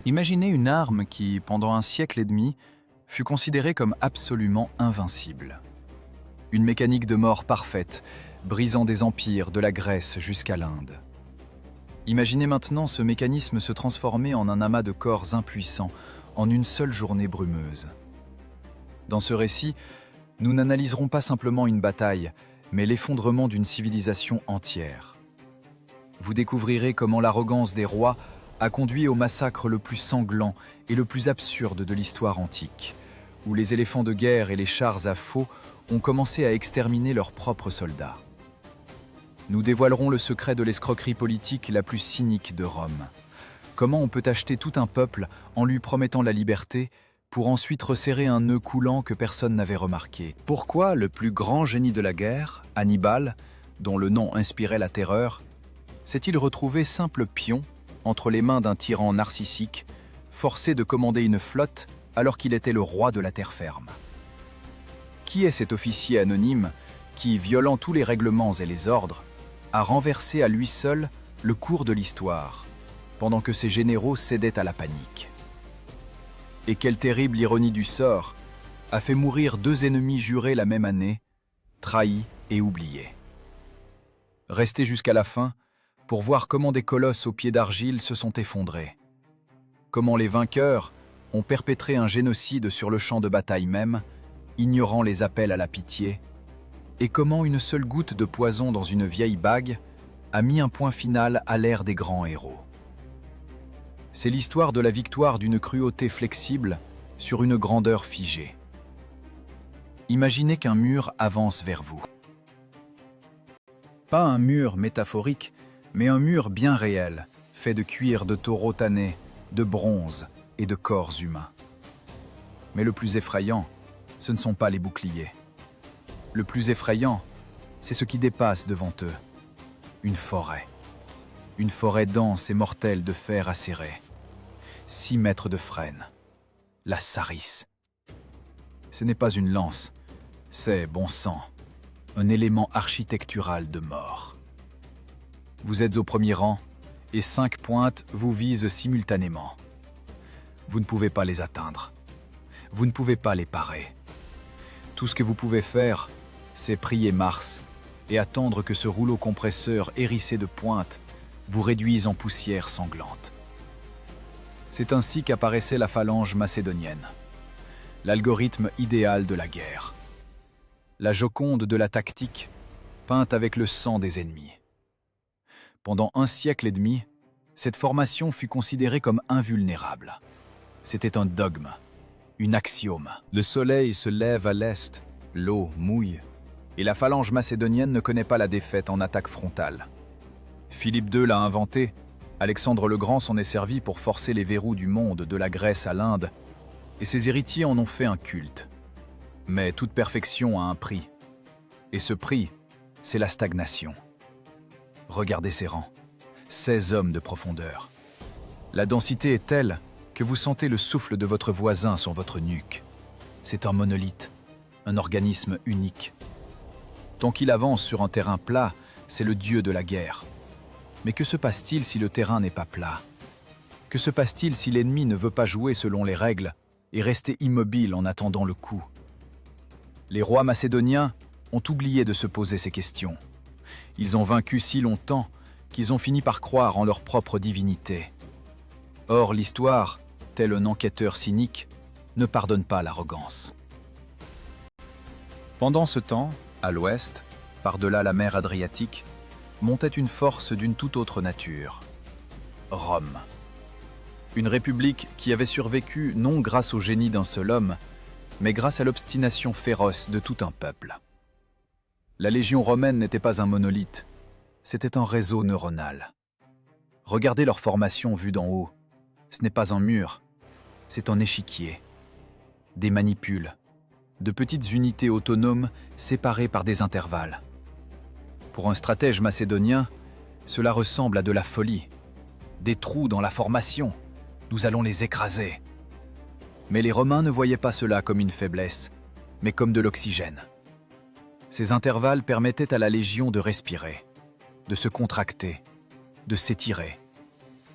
Imaginez une arme qui, pendant un siècle et demi, fut considérée comme absolument invincible. Une mécanique de mort parfaite, brisant des empires de la Grèce jusqu'à l'Inde. Imaginez maintenant ce mécanisme se transformer en un amas de corps impuissants en une seule journée brumeuse. Dans ce récit, nous n'analyserons pas simplement une bataille, mais l'effondrement d'une civilisation entière. Vous découvrirez comment l'arrogance des rois a conduit au massacre le plus sanglant et le plus absurde de l'histoire antique, où les éléphants de guerre et les chars à faux ont commencé à exterminer leurs propres soldats. Nous dévoilerons le secret de l'escroquerie politique la plus cynique de Rome. Comment on peut acheter tout un peuple en lui promettant la liberté pour ensuite resserrer un nœud coulant que personne n'avait remarqué. Pourquoi le plus grand génie de la guerre, Hannibal, dont le nom inspirait la terreur, s'est-il retrouvé simple pion entre les mains d'un tyran narcissique, forcé de commander une flotte alors qu'il était le roi de la terre ferme? Qui est cet officier anonyme qui, violant tous les règlements et les ordres, a renversé à lui seul le cours de l'histoire, pendant que ses généraux cédaient à la panique? Et quelle terrible ironie du sort a fait mourir deux ennemis jurés la même année, trahis et oubliés. Restez jusqu'à la fin pour voir comment des colosses aux pieds d'argile se sont effondrés. Comment les vainqueurs ont perpétré un génocide sur le champ de bataille même, ignorant les appels à la pitié, et comment une seule goutte de poison dans une vieille bague a mis un point final à l'ère des grands héros. C'est l'histoire de la victoire d'une cruauté flexible sur une grandeur figée. Imaginez qu'un mur avance vers vous. Pas un mur métaphorique, mais un mur bien réel, fait de cuir de taureau tanné, de bronze et de corps humains. Mais le plus effrayant, ce ne sont pas les boucliers. Le plus effrayant, c'est ce qui dépasse devant eux. Une forêt. Une forêt dense et mortelle de fer acéré. 6 mètres de frêne. La Sarisse. Ce n'est pas une lance, c'est, bon sang, un élément architectural de mort. Vous êtes au premier rang, et 5 pointes vous visent simultanément. Vous ne pouvez pas les atteindre. Vous ne pouvez pas les parer. Tout ce que vous pouvez faire, c'est prier Mars et attendre que ce rouleau compresseur hérissé de pointes vous réduise en poussière sanglante. C'est ainsi qu'apparaissait la phalange macédonienne, l'algorithme idéal de la guerre. La Joconde de la tactique, peinte avec le sang des ennemis. Pendant 1 siècle et demi, cette formation fut considérée comme invulnérable. C'était un dogme, une axiome. Le soleil se lève à l'est, l'eau mouille, et la phalange macédonienne ne connaît pas la défaite en attaque frontale. Philippe II l'a inventé, Alexandre le Grand s'en est servi pour forcer les verrous du monde de la Grèce à l'Inde, et ses héritiers en ont fait un culte. Mais toute perfection a un prix, et ce prix, c'est la stagnation. Regardez ces rangs, 16 hommes de profondeur. La densité est telle que vous sentez le souffle de votre voisin sur votre nuque. C'est un monolithe, un organisme unique. Tant qu'il avance sur un terrain plat, c'est le dieu de la guerre. Mais que se passe-t-il si le terrain n'est pas plat? Que se passe-t-il si l'ennemi ne veut pas jouer selon les règles et rester immobile en attendant le coup? Les rois macédoniens ont oublié de se poser ces questions. Ils ont vaincu si longtemps qu'ils ont fini par croire en leur propre divinité. Or, l'histoire, tel un enquêteur cynique, ne pardonne pas l'arrogance. Pendant ce temps, à l'ouest, par-delà la mer Adriatique, montait une force d'une toute autre nature. Rome. Une république qui avait survécu non grâce au génie d'un seul homme, mais grâce à l'obstination féroce de tout un peuple. La légion romaine n'était pas un monolithe, c'était un réseau neuronal. Regardez leur formation vue d'en haut. Ce n'est pas un mur, c'est un échiquier. Des manipules, de petites unités autonomes séparées par des intervalles. Pour un stratège macédonien, cela ressemble à de la folie. Des trous dans la formation, nous allons les écraser. Mais les Romains ne voyaient pas cela comme une faiblesse, mais comme de l'oxygène. Ces intervalles permettaient à la légion de respirer, de se contracter, de s'étirer,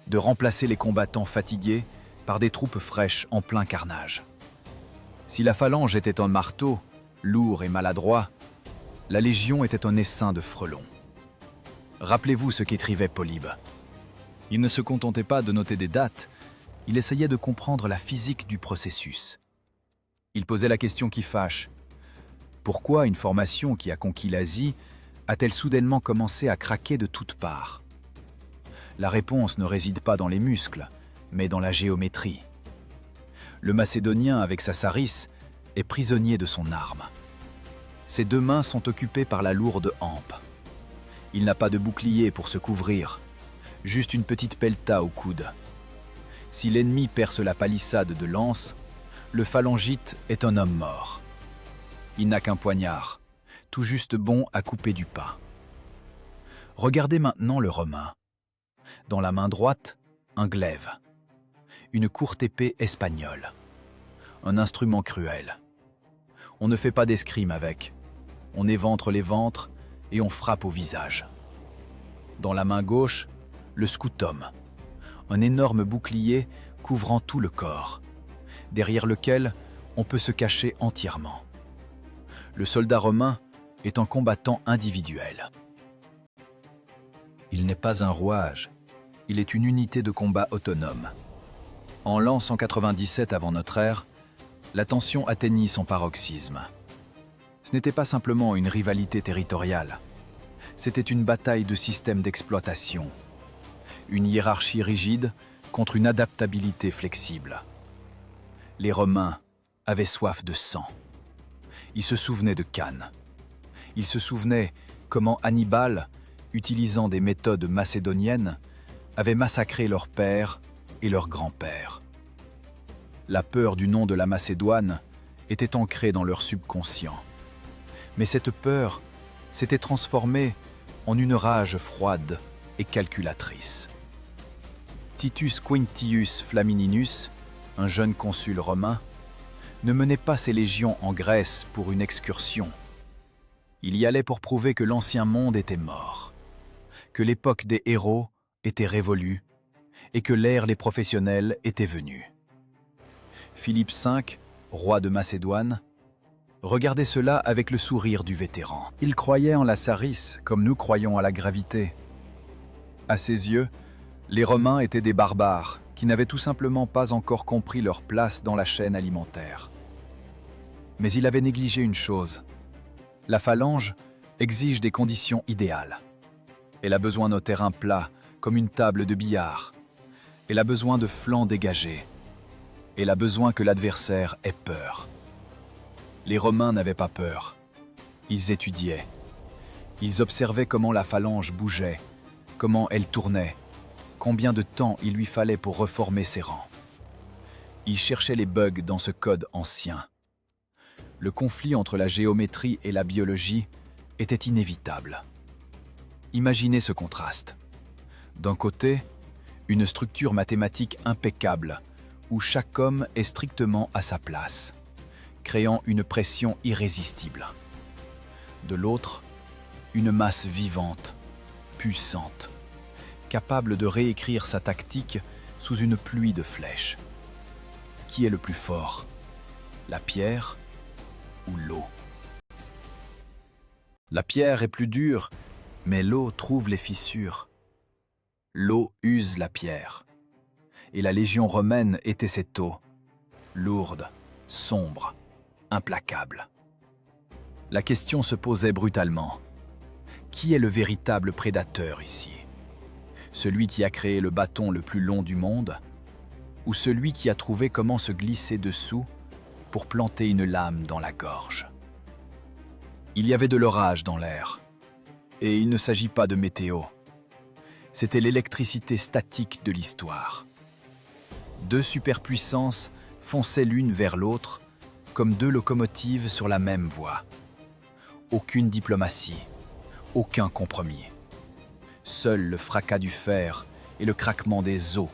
de remplacer les combattants fatigués par des troupes fraîches en plein carnage. Si la phalange était un marteau, lourd et maladroit, la légion était un essaim de frelons. Rappelez-vous ce qu'écrivait Polybe. Il ne se contentait pas de noter des dates, il essayait de comprendre la physique du processus. Il posait la question qui fâche. Pourquoi une formation qui a conquis l'Asie a-t-elle soudainement commencé à craquer de toutes parts? La réponse ne réside pas dans les muscles, mais dans la géométrie. Le Macédonien, avec sa sarisse, est prisonnier de son arme. Ses deux mains sont occupées par la lourde hampe. Il n'a pas de bouclier pour se couvrir, juste une petite pelta au coude. Si l'ennemi perce la palissade de lance, le phalangite est un homme mort. Il n'a qu'un poignard, tout juste bon à couper du pain. Regardez maintenant le Romain. Dans la main droite, un glaive, une courte épée espagnole, un instrument cruel. On ne fait pas d'escrime avec, on éventre les ventres et on frappe au visage. Dans la main gauche, le scutum, un énorme bouclier couvrant tout le corps, derrière lequel on peut se cacher entièrement. Le soldat romain est un combattant individuel. Il n'est pas un rouage, il est une unité de combat autonome. En l'an 197 avant notre ère, la tension atteignit son paroxysme. Ce n'était pas simplement une rivalité territoriale, c'était une bataille de système d'exploitation, une hiérarchie rigide contre une adaptabilité flexible. Les Romains avaient soif de sang. Ils se souvenaient de Cannes. Ils se souvenaient comment Hannibal, utilisant des méthodes macédoniennes, avait massacré leurs pères et leurs grands-pères. La peur du nom de la Macédoine était ancrée dans leur subconscient. Mais cette peur s'était transformée en une rage froide et calculatrice. Titus Quinctius Flamininus, un jeune consul romain, ne menait pas ses légions en Grèce pour une excursion. Il y allait pour prouver que l'ancien monde était mort, que l'époque des héros était révolue et que l'ère des professionnels était venue. Philippe V, roi de Macédoine, regardait cela avec le sourire du vétéran. Il croyait en la sarisse comme nous croyons à la gravité. À ses yeux, les Romains étaient des barbares qui n'avaient tout simplement pas encore compris leur place dans la chaîne alimentaire. Mais il avait négligé une chose. La phalange exige des conditions idéales. Elle a besoin d'un terrain plat, comme une table de billard. Elle a besoin de flancs dégagés. Elle a besoin que l'adversaire ait peur. Les Romains n'avaient pas peur. Ils étudiaient. Ils observaient comment la phalange bougeait, comment elle tournait, combien de temps il lui fallait pour reformer ses rangs. Ils cherchaient les bugs dans ce code ancien. Le conflit entre la géométrie et la biologie était inévitable. Imaginez ce contraste. D'un côté, une structure mathématique impeccable, où chaque homme est strictement à sa place, créant une pression irrésistible. De l'autre, une masse vivante, puissante, capable de réécrire sa tactique sous une pluie de flèches. Qui est le plus fort? La pierre ou l'eau? La pierre est plus dure, mais l'eau trouve les fissures. L'eau use la pierre. Et la légion romaine était cette eau, lourde, sombre, implacable. La question se posait brutalement. Qui est le véritable prédateur ici? Celui qui a créé le bâton le plus long du monde, ou celui qui a trouvé comment se glisser dessous pour planter une lame dans la gorge? Il y avait de l'orage dans l'air, et il ne s'agit pas de météo. C'était l'électricité statique de l'histoire. Deux superpuissances fonçaient l'une vers l'autre, comme deux locomotives sur la même voie. Aucune diplomatie, aucun compromis. Seul le fracas du fer et le craquement des os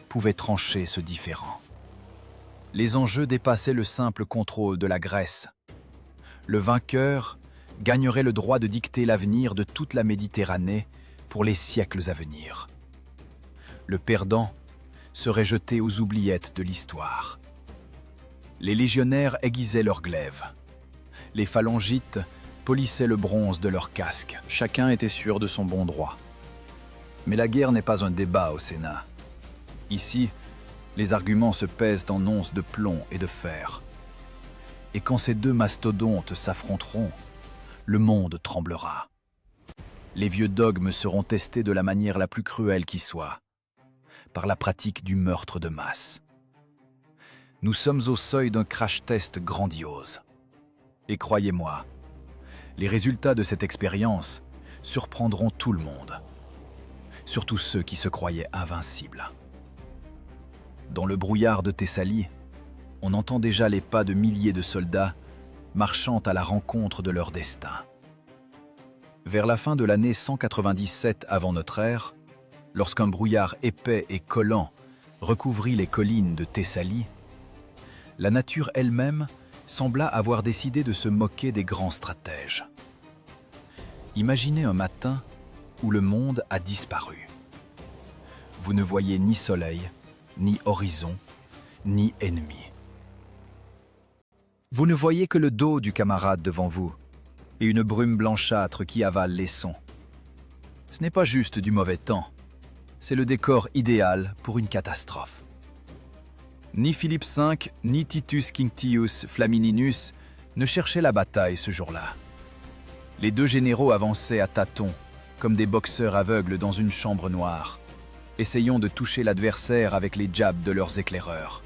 pouvaient trancher ce différend. Les enjeux dépassaient le simple contrôle de la Grèce. Le vainqueur gagnerait le droit de dicter l'avenir de toute la Méditerranée pour les siècles à venir. Le perdant seraient jetés aux oubliettes de l'histoire. Les légionnaires aiguisaient leurs glaives. Les phalangites polissaient le bronze de leurs casques. Chacun était sûr de son bon droit. Mais la guerre n'est pas un débat au Sénat. Ici, les arguments se pèsent en onces de plomb et de fer. Et quand ces deux mastodontes s'affronteront, le monde tremblera. Les vieux dogmes seront testés de la manière la plus cruelle qui soit, par la pratique du meurtre de masse. Nous sommes au seuil d'un crash-test grandiose. Et croyez-moi, les résultats de cette expérience surprendront tout le monde, surtout ceux qui se croyaient invincibles. Dans le brouillard de Thessalie, on entend déjà les pas de milliers de soldats marchant à la rencontre de leur destin. Vers la fin de l'année 197 avant notre ère, lorsqu'un brouillard épais et collant recouvrit les collines de Thessalie, la nature elle-même sembla avoir décidé de se moquer des grands stratèges. Imaginez un matin où le monde a disparu. Vous ne voyez ni soleil, ni horizon, ni ennemi. Vous ne voyez que le dos du camarade devant vous et une brume blanchâtre qui avale les sons. Ce n'est pas juste du mauvais temps, c'est le décor idéal pour une catastrophe. Ni Philippe V, ni Titus Quinctius Flamininus ne cherchaient la bataille ce jour-là. Les deux généraux avançaient à tâtons, comme des boxeurs aveugles dans une chambre noire, essayant de toucher l'adversaire avec les jabs de leurs éclaireurs.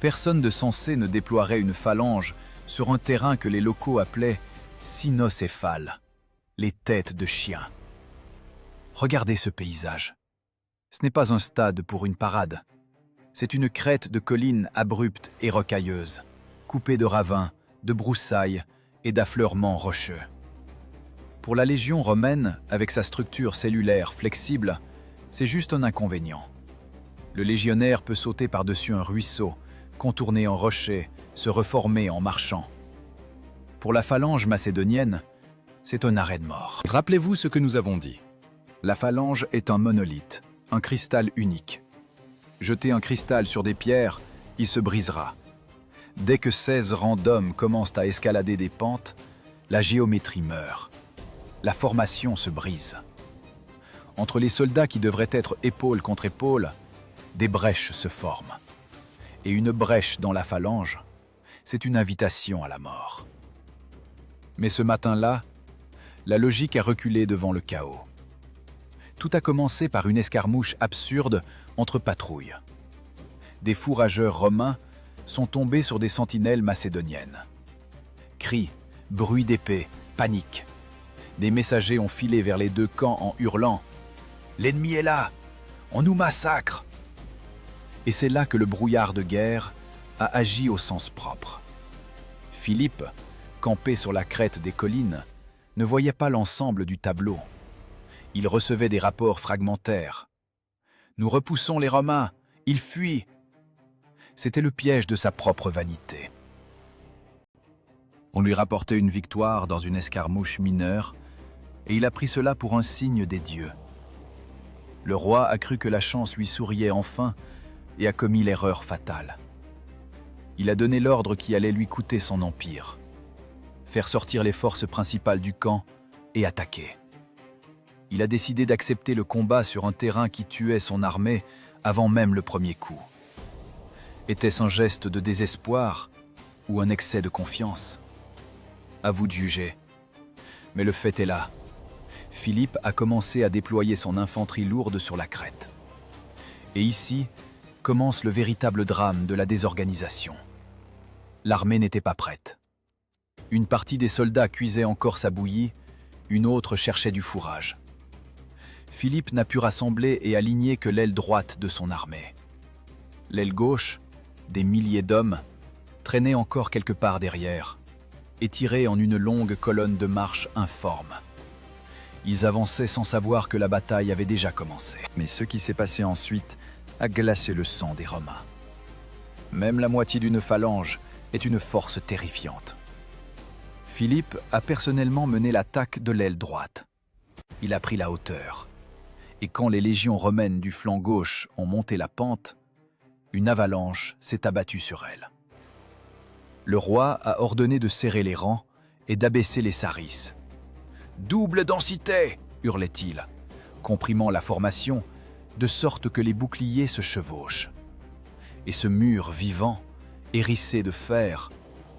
Personne de sensé ne déploierait une phalange sur un terrain que les locaux appelaient cynocéphale, les têtes de chiens. Regardez ce paysage. Ce n'est pas un stade pour une parade. C'est une crête de collines abruptes et rocailleuses, coupée de ravins, de broussailles et d'affleurements rocheux. Pour la légion romaine, avec sa structure cellulaire flexible, c'est juste un inconvénient. Le légionnaire peut sauter par-dessus un ruisseau, contourner un rocher, se reformer en marchant. Pour la phalange macédonienne, c'est un arrêt de mort. Rappelez-vous ce que nous avons dit. La phalange est un monolithe, un cristal unique. Jetez un cristal sur des pierres, il se brisera. Dès que 16 rangs d'hommes commencent à escalader des pentes, la géométrie meurt. La formation se brise. Entre les soldats qui devraient être épaule contre épaule, des brèches se forment. Et une brèche dans la phalange, c'est une invitation à la mort. Mais ce matin-là, la logique a reculé devant le chaos. Tout a commencé par une escarmouche absurde entre patrouilles. Des fourrageurs romains sont tombés sur des sentinelles macédoniennes. Cris, bruits d'épée, panique. Des messagers ont filé vers les deux camps en hurlant « L'ennemi est là! On nous massacre !» Et c'est là que le brouillard de guerre a agi au sens propre. Philippe, campé sur la crête des collines, ne voyait pas l'ensemble du tableau. Il recevait des rapports fragmentaires. « Nous repoussons les Romains, ils fuient !» C'était le piège de sa propre vanité. On lui rapportait une victoire dans une escarmouche mineure, et il a pris cela pour un signe des dieux. Le roi a cru que la chance lui souriait enfin et a commis l'erreur fatale. Il a donné l'ordre qui allait lui coûter son empire. Faire sortir les forces principales du camp et attaquer. Il a décidé d'accepter le combat sur un terrain qui tuait son armée avant même le premier coup. Était-ce un geste de désespoir ou un excès de confiance? À vous de juger. Mais le fait est là. Philippe a commencé à déployer son infanterie lourde sur la crête. Et ici commence le véritable drame de la désorganisation. L'armée n'était pas prête. Une partie des soldats cuisait encore sa bouillie, une autre cherchait du fourrage. Philippe n'a pu rassembler et aligner que l'aile droite de son armée. L'aile gauche, des milliers d'hommes, traînait encore quelque part derrière, étirée en une longue colonne de marche informe. Ils avançaient sans savoir que la bataille avait déjà commencé. Mais ce qui s'est passé ensuite a glacé le sang des Romains. Même la moitié d'une phalange est une force terrifiante. Philippe a personnellement mené l'attaque de l'aile droite. Il a pris la hauteur. Et quand les légions romaines du flanc gauche ont monté la pente, une avalanche s'est abattue sur elles. Le roi a ordonné de serrer les rangs et d'abaisser les sarisses. « Double densité !» hurlait-il, comprimant la formation de sorte que les boucliers se chevauchent. Et ce mur vivant, hérissé de fer,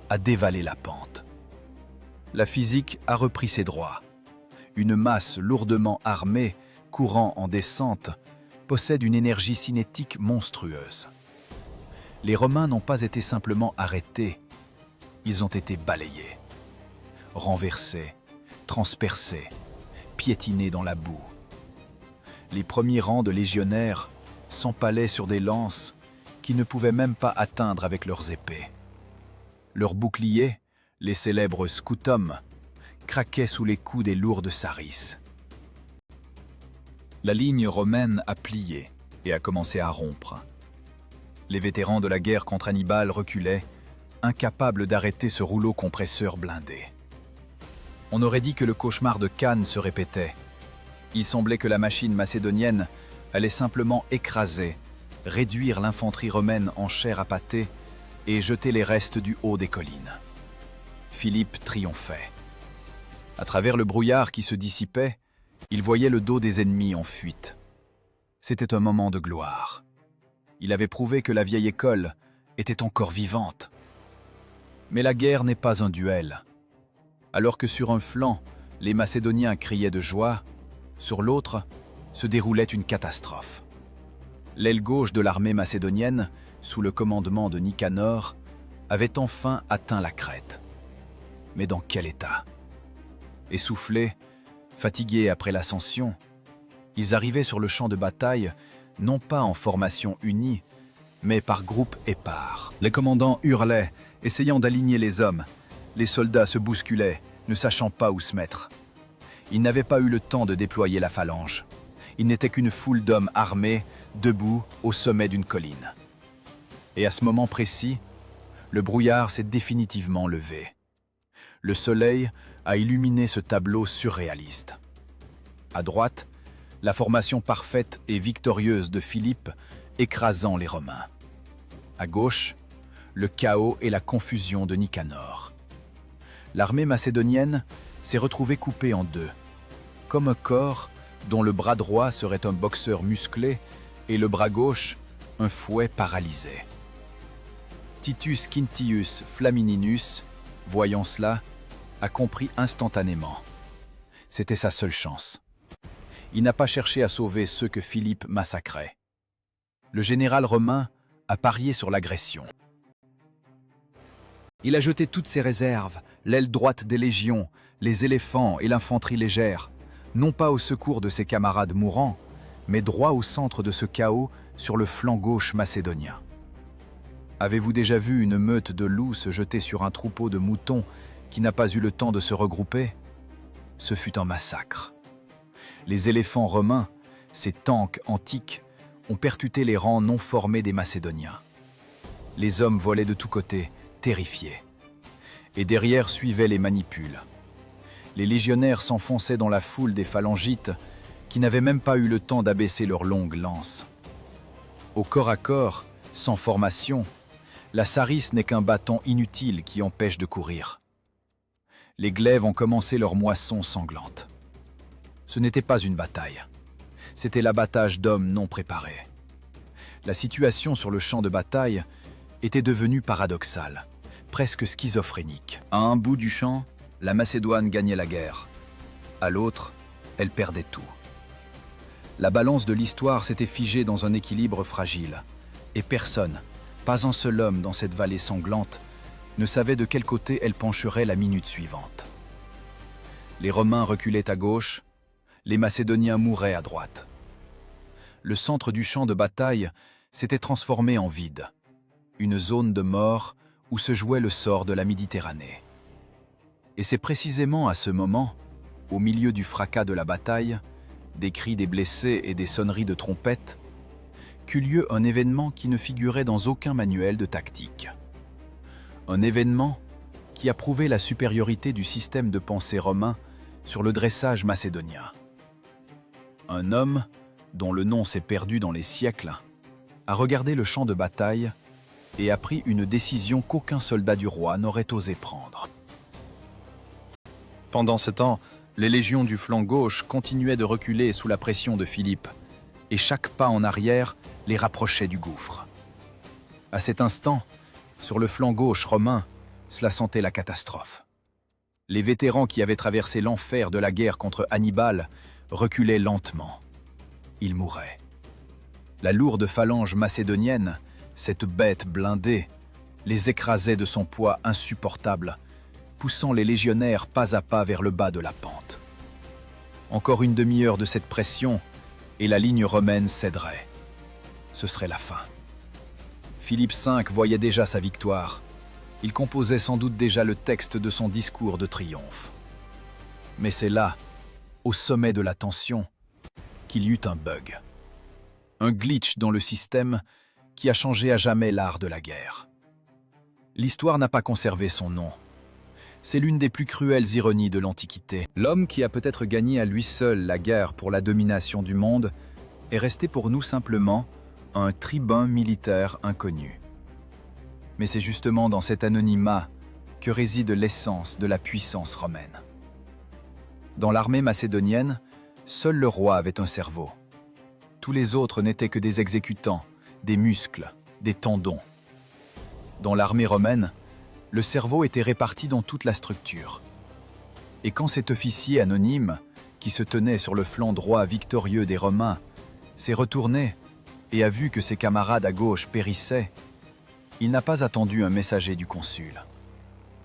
a dévalé la pente. La physique a repris ses droits. Une masse lourdement armée, courant en descente, possède une énergie cinétique monstrueuse. Les Romains n'ont pas été simplement arrêtés, ils ont été balayés, renversés, transpercés, piétinés dans la boue. Les premiers rangs de légionnaires s'empalaient sur des lances qu'ils ne pouvaient même pas atteindre avec leurs épées. Leurs boucliers, les célèbres scutum, craquaient sous les coups des lourdes sarisses. La ligne romaine a plié et a commencé à rompre. Les vétérans de la guerre contre Hannibal reculaient, incapables d'arrêter ce rouleau compresseur blindé. On aurait dit que le cauchemar de Cannes se répétait. Il semblait que la machine macédonienne allait simplement écraser, réduire l'infanterie romaine en chair à pâté et jeter les restes du haut des collines. Philippe triomphait. À travers le brouillard qui se dissipait, il voyait le dos des ennemis en fuite. C'était un moment de gloire. Il avait prouvé que la vieille école était encore vivante. Mais la guerre n'est pas un duel. Alors que sur un flanc, les Macédoniens criaient de joie, sur l'autre se déroulait une catastrophe. L'aile gauche de l'armée macédonienne, sous le commandement de Nicanor, avait enfin atteint la crête. Mais dans quel état? Essoufflés, fatigués après l'ascension, ils arrivaient sur le champ de bataille, non pas en formation unie, mais par groupes épars. Les commandants hurlaient, essayant d'aligner les hommes. Les soldats se bousculaient, ne sachant pas où se mettre. Ils n'avaient pas eu le temps de déployer la phalange. Ils n'étaient qu'une foule d'hommes armés, debout au sommet d'une colline. Et à ce moment précis, le brouillard s'est définitivement levé. Le soleil a illuminé ce tableau surréaliste. À droite, la formation parfaite et victorieuse de Philippe écrasant les Romains. À gauche, le chaos et la confusion de Nicanor. L'armée macédonienne s'est retrouvée coupée en deux, comme un corps dont le bras droit serait un boxeur musclé et le bras gauche un fouet paralysé. Titus Quintius Flamininus, voyant cela, a compris instantanément. C'était sa seule chance. Il n'a pas cherché à sauver ceux que Philippe massacrait. Le général romain a parié sur l'agression. Il a jeté toutes ses réserves, l'aile droite des légions, les éléphants et l'infanterie légère, non pas au secours de ses camarades mourants, mais droit au centre de ce chaos sur le flanc gauche macédonien. Avez-vous déjà vu une meute de loups se jeter sur un troupeau de moutons qui n'a pas eu le temps de se regrouper? Ce fut un massacre. Les éléphants romains, ces tanks antiques, ont percuté les rangs non formés des Macédoniens. Les hommes volaient de tous côtés, terrifiés. Et derrière suivaient les manipules. Les légionnaires s'enfonçaient dans la foule des phalangites qui n'avaient même pas eu le temps d'abaisser leurs longues lances. Au corps à corps, sans formation, la sarisse n'est qu'un bâton inutile qui empêche de courir. Les glaives ont commencé leur moisson sanglante. Ce n'était pas une bataille. C'était l'abattage d'hommes non préparés. La situation sur le champ de bataille était devenue paradoxale, presque schizophrénique. À un bout du champ, la Macédoine gagnait la guerre. À l'autre, elle perdait tout. La balance de l'histoire s'était figée dans un équilibre fragile, et personne, pas un seul homme dans cette vallée sanglante, ne savait de quel côté elle pencherait la minute suivante. Les Romains reculaient à gauche, les Macédoniens mouraient à droite. Le centre du champ de bataille s'était transformé en vide, une zone de mort où se jouait le sort de la Méditerranée. Et c'est précisément à ce moment, au milieu du fracas de la bataille, des cris des blessés et des sonneries de trompettes, qu'eut lieu un événement qui ne figurait dans aucun manuel de tactique. Un événement qui a prouvé la supériorité du système de pensée romain sur le dressage macédonien. Un homme dont le nom s'est perdu dans les siècles, a regardé le champ de bataille et a pris une décision qu'aucun soldat du roi n'aurait osé prendre. Pendant ce temps, les légions du flanc gauche continuaient de reculer sous la pression de Philippe, et chaque pas en arrière les rapprochait du gouffre. À cet instant, sur le flanc gauche romain, cela sentait la catastrophe. Les vétérans qui avaient traversé l'enfer de la guerre contre Hannibal reculaient lentement. Ils mouraient. La lourde phalange macédonienne, cette bête blindée, les écrasait de son poids insupportable, poussant les légionnaires pas à pas vers le bas de la pente. Encore une demi-heure de cette pression, et la ligne romaine céderait. Ce serait la fin. Philippe V voyait déjà sa victoire. Il composait sans doute déjà le texte de son discours de triomphe. Mais c'est là, au sommet de la tension, qu'il y eut un bug. Un glitch dans le système qui a changé à jamais l'art de la guerre. L'histoire n'a pas conservé son nom. C'est l'une des plus cruelles ironies de l'Antiquité. L'homme qui a peut-être gagné à lui seul la guerre pour la domination du monde est resté pour nous simplement un tribun militaire inconnu. Mais c'est justement dans cet anonymat que réside l'essence de la puissance romaine. Dans l'armée macédonienne, seul le roi avait un cerveau. Tous les autres n'étaient que des exécutants, des muscles, des tendons. Dans l'armée romaine, le cerveau était réparti dans toute la structure. Et quand cet officier anonyme, qui se tenait sur le flanc droit victorieux des Romains, s'est retourné et a vu que ses camarades à gauche périssaient, il n'a pas attendu un messager du consul.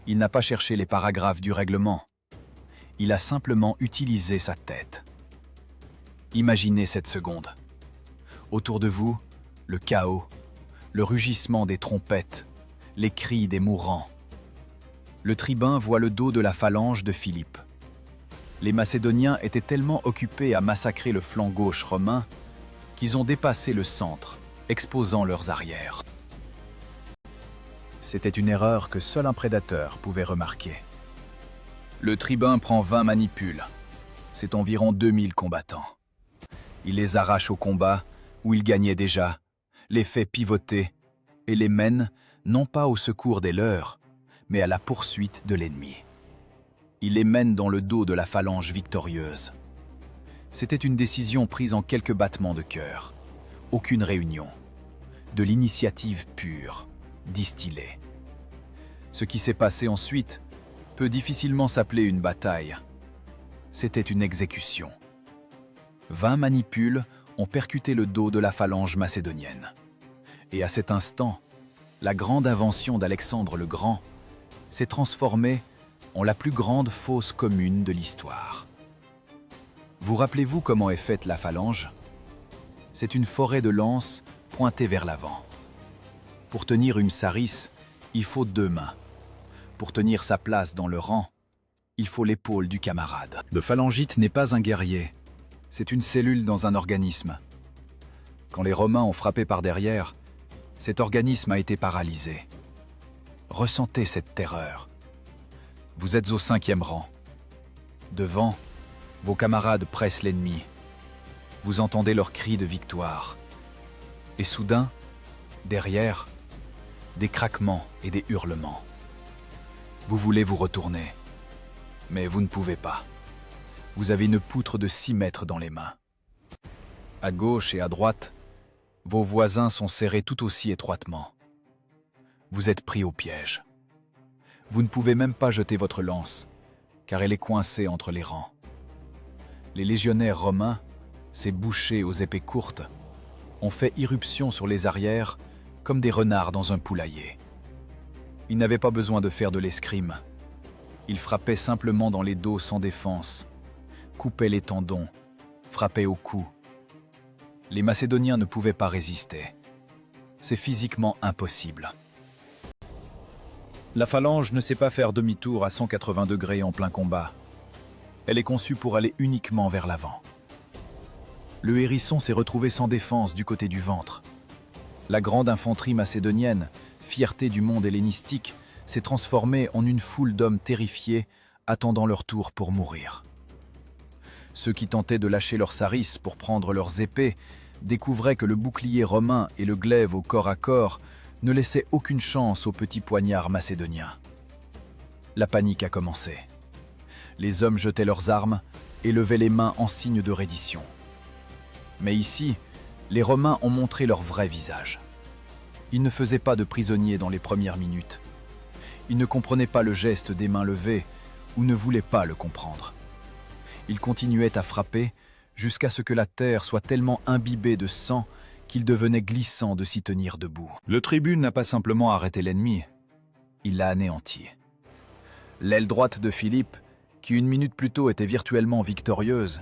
Il n'a pas cherché les paragraphes du règlement. Il a simplement utilisé sa tête. Imaginez cette seconde. Autour de vous, le chaos, le rugissement des trompettes, les cris des mourants. Le tribun voit le dos de la phalange de Philippe. Les Macédoniens étaient tellement occupés à massacrer le flanc gauche romain qu'ils ont dépassé le centre, exposant leurs arrières. C'était une erreur que seul un prédateur pouvait remarquer. Le tribun prend 20 manipules. C'est environ 2000 combattants. Il les arrache au combat, où il gagnait déjà, les fait pivoter et les mène non pas au secours des leurs, mais à la poursuite de l'ennemi. Il les mène dans le dos de la phalange victorieuse. C'était une décision prise en quelques battements de cœur. Aucune réunion. De l'initiative pure, distillée. Ce qui s'est passé ensuite peut difficilement s'appeler une bataille. C'était une exécution. 20 manipules ont percuté le dos de la phalange macédonienne. Et à cet instant, la grande invention d'Alexandre le Grand s'est transformée en la plus grande fosse commune de l'histoire. Vous rappelez-vous comment est faite la phalange? C'est une forêt de lances pointée vers l'avant. Pour tenir une sarisse, il faut 2 mains. Pour tenir sa place dans le rang, il faut l'épaule du camarade. Le phalangite n'est pas un guerrier, c'est une cellule dans un organisme. Quand les Romains ont frappé par derrière, cet organisme a été paralysé. Ressentez cette terreur. Vous êtes au 5e rang. Devant, vos camarades pressent l'ennemi. Vous entendez leurs cris de victoire. Et soudain, derrière, des craquements et des hurlements. Vous voulez vous retourner, mais vous ne pouvez pas. Vous avez une poutre de 6 mètres dans les mains. À gauche et à droite, vos voisins sont serrés tout aussi étroitement. Vous êtes pris au piège. Vous ne pouvez même pas jeter votre lance, car elle est coincée entre les rangs. Les légionnaires romains, ces bouchers aux épées courtes, ont fait irruption sur les arrières comme des renards dans un poulailler. Ils n'avaient pas besoin de faire de l'escrime. Ils frappaient simplement dans les dos sans défense, coupaient les tendons, frappaient au cou. Les Macédoniens ne pouvaient pas résister. C'est physiquement impossible. La phalange ne sait pas faire demi-tour à 180 degrés en plein combat. Elle est conçue pour aller uniquement vers l'avant. Le hérisson s'est retrouvé sans défense du côté du ventre. La grande infanterie macédonienne, fierté du monde hellénistique, s'est transformée en une foule d'hommes terrifiés attendant leur tour pour mourir. Ceux qui tentaient de lâcher leurs sarisses pour prendre leurs épées découvraient que le bouclier romain et le glaive au corps à corps ne laissaient aucune chance aux petits poignards macédoniens. La panique a commencé. Les hommes jetaient leurs armes et levaient les mains en signe de reddition. Mais ici, les Romains ont montré leur vrai visage. Ils ne faisaient pas de prisonniers dans les premières minutes. Ils ne comprenaient pas le geste des mains levées ou ne voulaient pas le comprendre. Ils continuaient à frapper jusqu'à ce que la terre soit tellement imbibée de sang qu'il devenait glissant de s'y tenir debout. Le tribune n'a pas simplement arrêté l'ennemi, il l'a anéanti. L'aile droite de Philippe, qui une minute plus tôt était virtuellement victorieuse,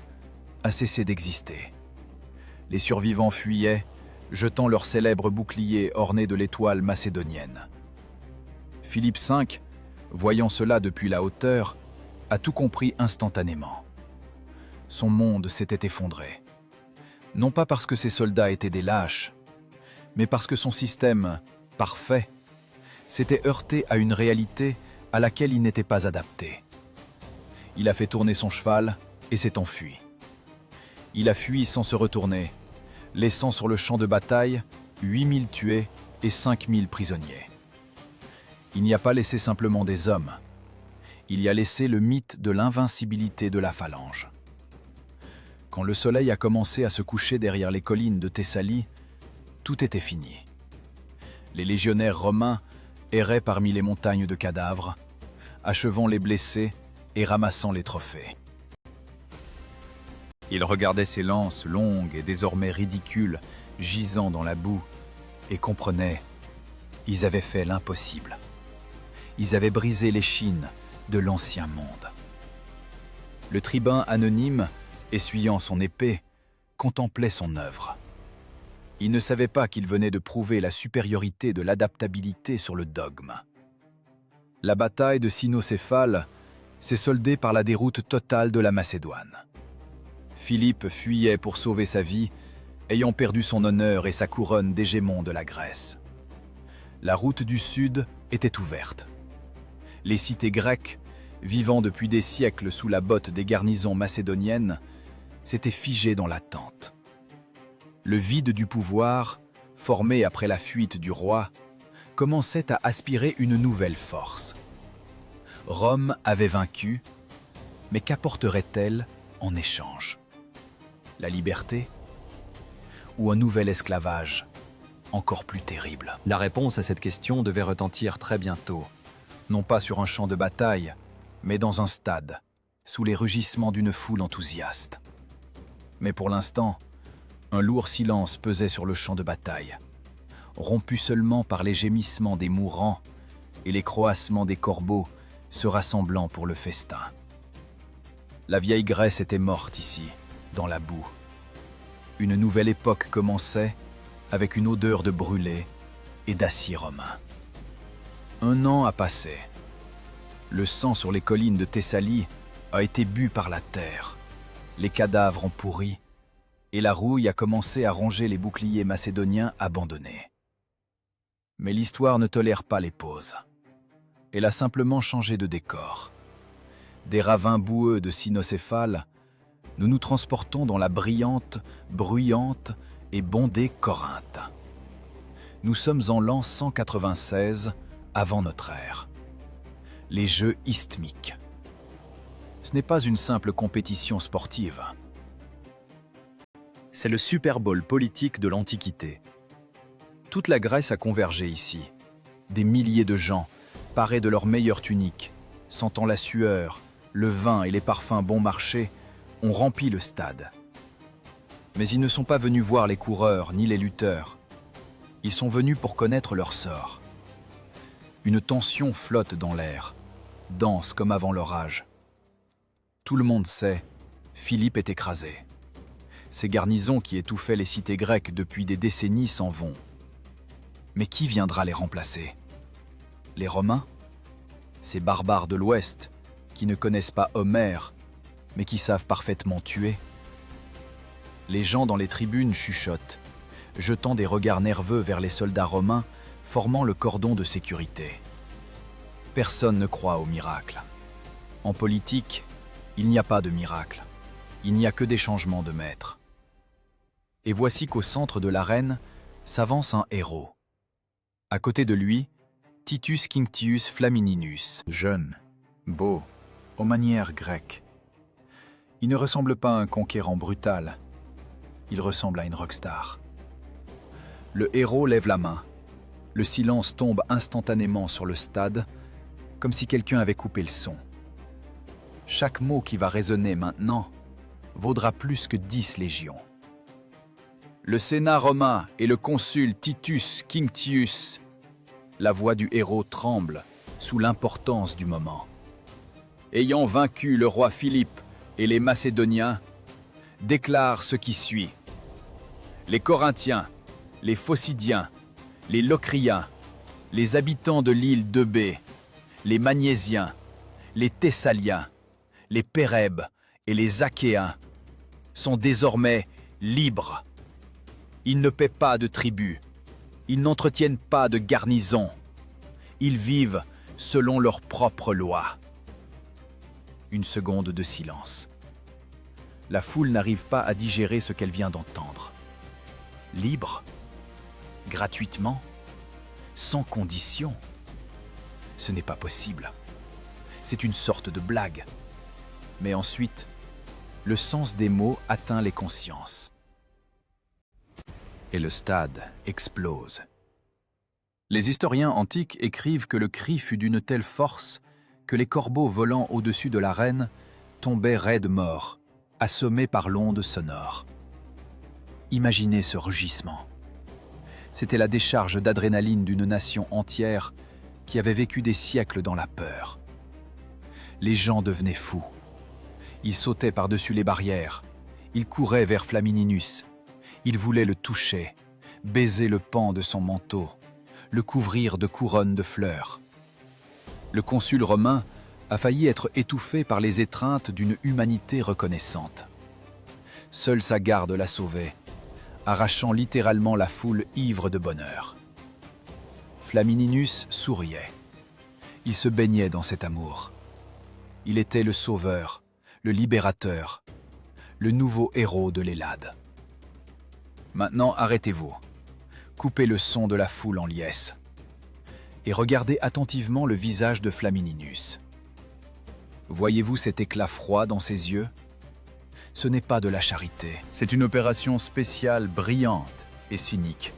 a cessé d'exister. Les survivants fuyaient, jetant leur célèbre bouclier orné de l'étoile macédonienne. Philippe V, voyant cela depuis la hauteur, a tout compris instantanément. Son monde s'était effondré. Non pas parce que ses soldats étaient des lâches, mais parce que son système, parfait, s'était heurté à une réalité à laquelle il n'était pas adapté. Il a fait tourner son cheval et s'est enfui. Il a fui sans se retourner, laissant sur le champ de bataille 8000 tués et 5000 prisonniers. Il n'y a pas laissé simplement des hommes, il y a laissé le mythe de l'invincibilité de la phalange. Quand le soleil a commencé à se coucher derrière les collines de Thessalie, tout était fini. Les légionnaires romains erraient parmi les montagnes de cadavres, achevant les blessés et ramassant les trophées. Ils regardaient ces lances longues et désormais ridicules, gisant dans la boue, et comprenaient, ils avaient fait l'impossible. Ils avaient brisé l'échine de l'ancien monde. Le tribun anonyme, essuyant son épée, contemplait son œuvre. Il ne savait pas qu'il venait de prouver la supériorité de l'adaptabilité sur le dogme. La bataille de Cynocéphale s'est soldée par la déroute totale de la Macédoine. Philippe fuyait pour sauver sa vie, ayant perdu son honneur et sa couronne d'hégémon de la Grèce. La route du sud était ouverte. Les cités grecques, vivant depuis des siècles sous la botte des garnisons macédoniennes, s'étaient figées dans l'attente. Le vide du pouvoir, formé après la fuite du roi, commençait à aspirer une nouvelle force. Rome avait vaincu, mais qu'apporterait-elle en échange? La liberté ou un nouvel esclavage encore plus terrible? La réponse à cette question devait retentir très bientôt. Non pas sur un champ de bataille, mais dans un stade, sous les rugissements d'une foule enthousiaste. Mais pour l'instant, un lourd silence pesait sur le champ de bataille, rompu seulement par les gémissements des mourants et les croassements des corbeaux se rassemblant pour le festin. La vieille Grèce était morte ici, dans la boue. Une nouvelle époque commençait avec une odeur de brûlé et d'acier romain. 1 an a passé. Le sang sur les collines de Thessalie a été bu par la terre. Les cadavres ont pourri et la rouille a commencé à ronger les boucliers macédoniens abandonnés. Mais l'histoire ne tolère pas les pauses. Elle a simplement changé de décor. Des ravins boueux de Cynocéphale, nous nous transportons dans la brillante, bruyante et bondée Corinthe. Nous sommes en l'an 196 avant notre ère. Les Jeux isthmiques. Ce n'est pas une simple compétition sportive. C'est le Super Bowl politique de l'Antiquité. Toute la Grèce a convergé ici. Des milliers de gens, parés de leurs meilleures tuniques, sentant la sueur, le vin et les parfums bon marché, ont rempli le stade. Mais ils ne sont pas venus voir les coureurs ni les lutteurs. Ils sont venus pour connaître leur sort. Une tension flotte dans l'air, dense comme avant l'orage. Tout le monde sait, Philippe est écrasé. Ces garnisons qui étouffaient les cités grecques depuis des décennies s'en vont. Mais qui viendra les remplacer? Les Romains? Ces barbares de l'Ouest, qui ne connaissent pas Homère, mais qui savent parfaitement tuer? Les gens dans les tribunes chuchotent, jetant des regards nerveux vers les soldats romains, formant le cordon de sécurité. Personne ne croit au miracle. En politique, il n'y a pas de miracle. Il n'y a que des changements de maître. Et voici qu'au centre de l'arène s'avance un héros. À côté de lui, Titus Quinctius Flamininus. Jeune, beau, aux manières grecques. Il ne ressemble pas à un conquérant brutal. Il ressemble à une rockstar. Le héros lève la main. Le silence tombe instantanément sur le stade, comme si quelqu'un avait coupé le son. Chaque mot qui va résonner maintenant vaudra plus que 10 légions. Le Sénat romain et le consul Titus Quinctius. La voix du héros tremble sous l'importance du moment. Ayant vaincu le roi Philippe et les Macédoniens, déclare ce qui suit. Les Corinthiens, les Phocidiens, les Locriens, les habitants de l'île d'Eubée, les Magnésiens, les Thessaliens, les Pérèbes et les Achéens sont désormais libres. Ils ne paient pas de tribut, ils n'entretiennent pas de garnison, ils vivent selon leurs propres lois. Une seconde de silence. La foule n'arrive pas à digérer ce qu'elle vient d'entendre. Libre, gratuitement, sans condition. Ce n'est pas possible. C'est une sorte de blague. Mais ensuite, le sens des mots atteint les consciences. Et le stade explose. Les historiens antiques écrivent que le cri fut d'une telle force que les corbeaux volant au-dessus de l'arène tombaient raides morts, assommés par l'onde sonore. Imaginez ce rugissement. C'était la décharge d'adrénaline d'une nation entière qui avait vécu des siècles dans la peur. Les gens devenaient fous. Ils sautaient par-dessus les barrières. Ils couraient vers Flamininus. Ils voulaient le toucher, baiser le pan de son manteau, le couvrir de couronnes de fleurs. Le consul romain a failli être étouffé par les étreintes d'une humanité reconnaissante. Seule sa garde l'a sauvé, arrachant littéralement la foule ivre de bonheur. Flamininus souriait. Il se baignait dans cet amour. Il était le sauveur, le libérateur, le nouveau héros de l'Hellade. Maintenant, arrêtez-vous. Coupez le son de la foule en liesse. Et regardez attentivement le visage de Flamininus. Voyez-vous cet éclat froid dans ses yeux? Ce n'est pas de la charité. C'est une opération spéciale, brillante et cynique.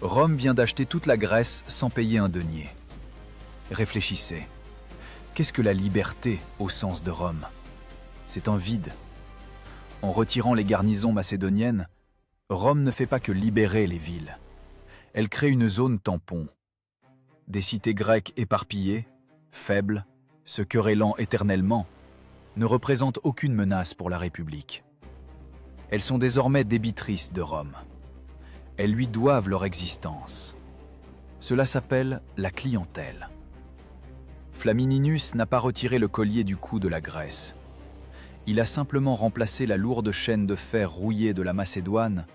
Rome vient d'acheter toute la Grèce sans payer un denier. Réfléchissez. Qu'est-ce que la liberté au sens de Rome? C'est un vide. En retirant les garnisons macédoniennes, Rome ne fait pas que libérer les villes. Elle crée une zone tampon. Des cités grecques éparpillées, faibles, se querellant éternellement, ne représentent aucune menace pour la République. Elles sont désormais débitrices de Rome. Elles lui doivent leur existence. Cela s'appelle la clientèle. Flamininus n'a pas retiré le collier du cou de la Grèce. Il a simplement remplacé la lourde chaîne de fer rouillée de la Macédoine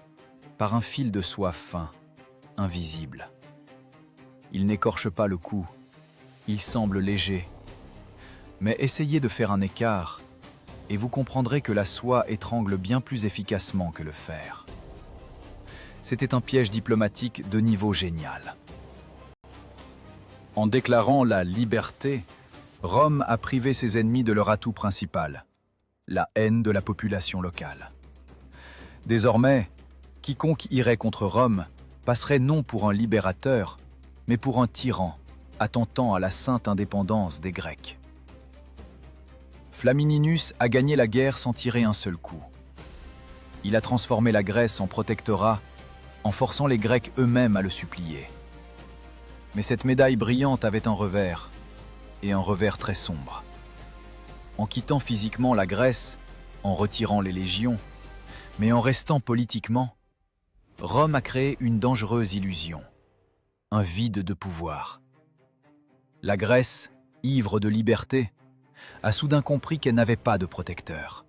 par un fil de soie fin, invisible. Il n'écorche pas le cou, il semble léger. Mais essayez de faire un écart, et vous comprendrez que la soie étrangle bien plus efficacement que le fer. C'était un piège diplomatique de niveau génial. En déclarant la liberté, Rome a privé ses ennemis de leur atout principal, la haine de la population locale. Désormais, quiconque irait contre Rome passerait non pour un libérateur, mais pour un tyran, attentant à la sainte indépendance des Grecs. Flamininus a gagné la guerre sans tirer un seul coup. Il a transformé la Grèce en protectorat, en forçant les Grecs eux-mêmes à le supplier. Mais cette médaille brillante avait un revers, et un revers très sombre. En quittant physiquement la Grèce, en retirant les légions, mais en restant politiquement, Rome a créé une dangereuse illusion, un vide de pouvoir. La Grèce, ivre de liberté, a soudain compris qu'elle n'avait pas de protecteur.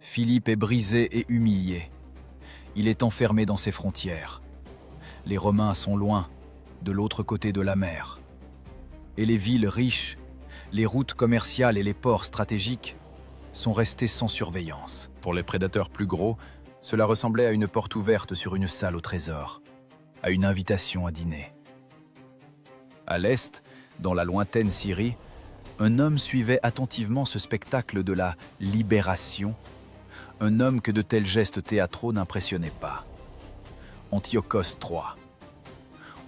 Philippe est brisé et humilié. Il est enfermé dans ses frontières. Les Romains sont loin, de l'autre côté de la mer. Et les villes riches, les routes commerciales et les ports stratégiques sont restés sans surveillance. Pour les prédateurs plus gros, cela ressemblait à une porte ouverte sur une salle au trésor, à une invitation à dîner. À l'est, dans la lointaine Syrie, un homme suivait attentivement ce spectacle de la libération, un homme que de tels gestes théâtraux n'impressionnaient pas. Antiochos III.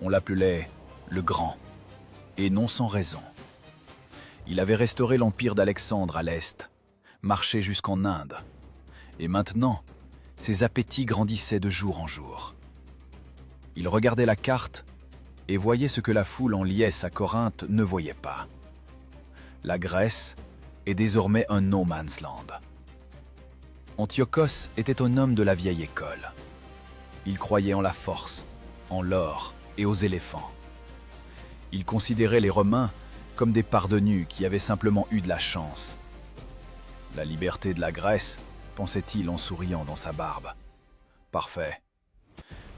On l'appelait le Grand, et non sans raison. Il avait restauré l'empire d'Alexandre à l'est, marché jusqu'en Inde, et maintenant, ses appétits grandissaient de jour en jour. Il regardait la carte et voyait ce que la foule en liesse à Corinthe ne voyait pas. La Grèce est désormais un no man's land. Antiochos était un homme de la vieille école. Il croyait en la force, en l'or et aux éléphants. Il considérait les Romains comme des parvenus qui avaient simplement eu de la chance. La liberté de la Grèce, pensait-il en souriant dans sa barbe. Parfait.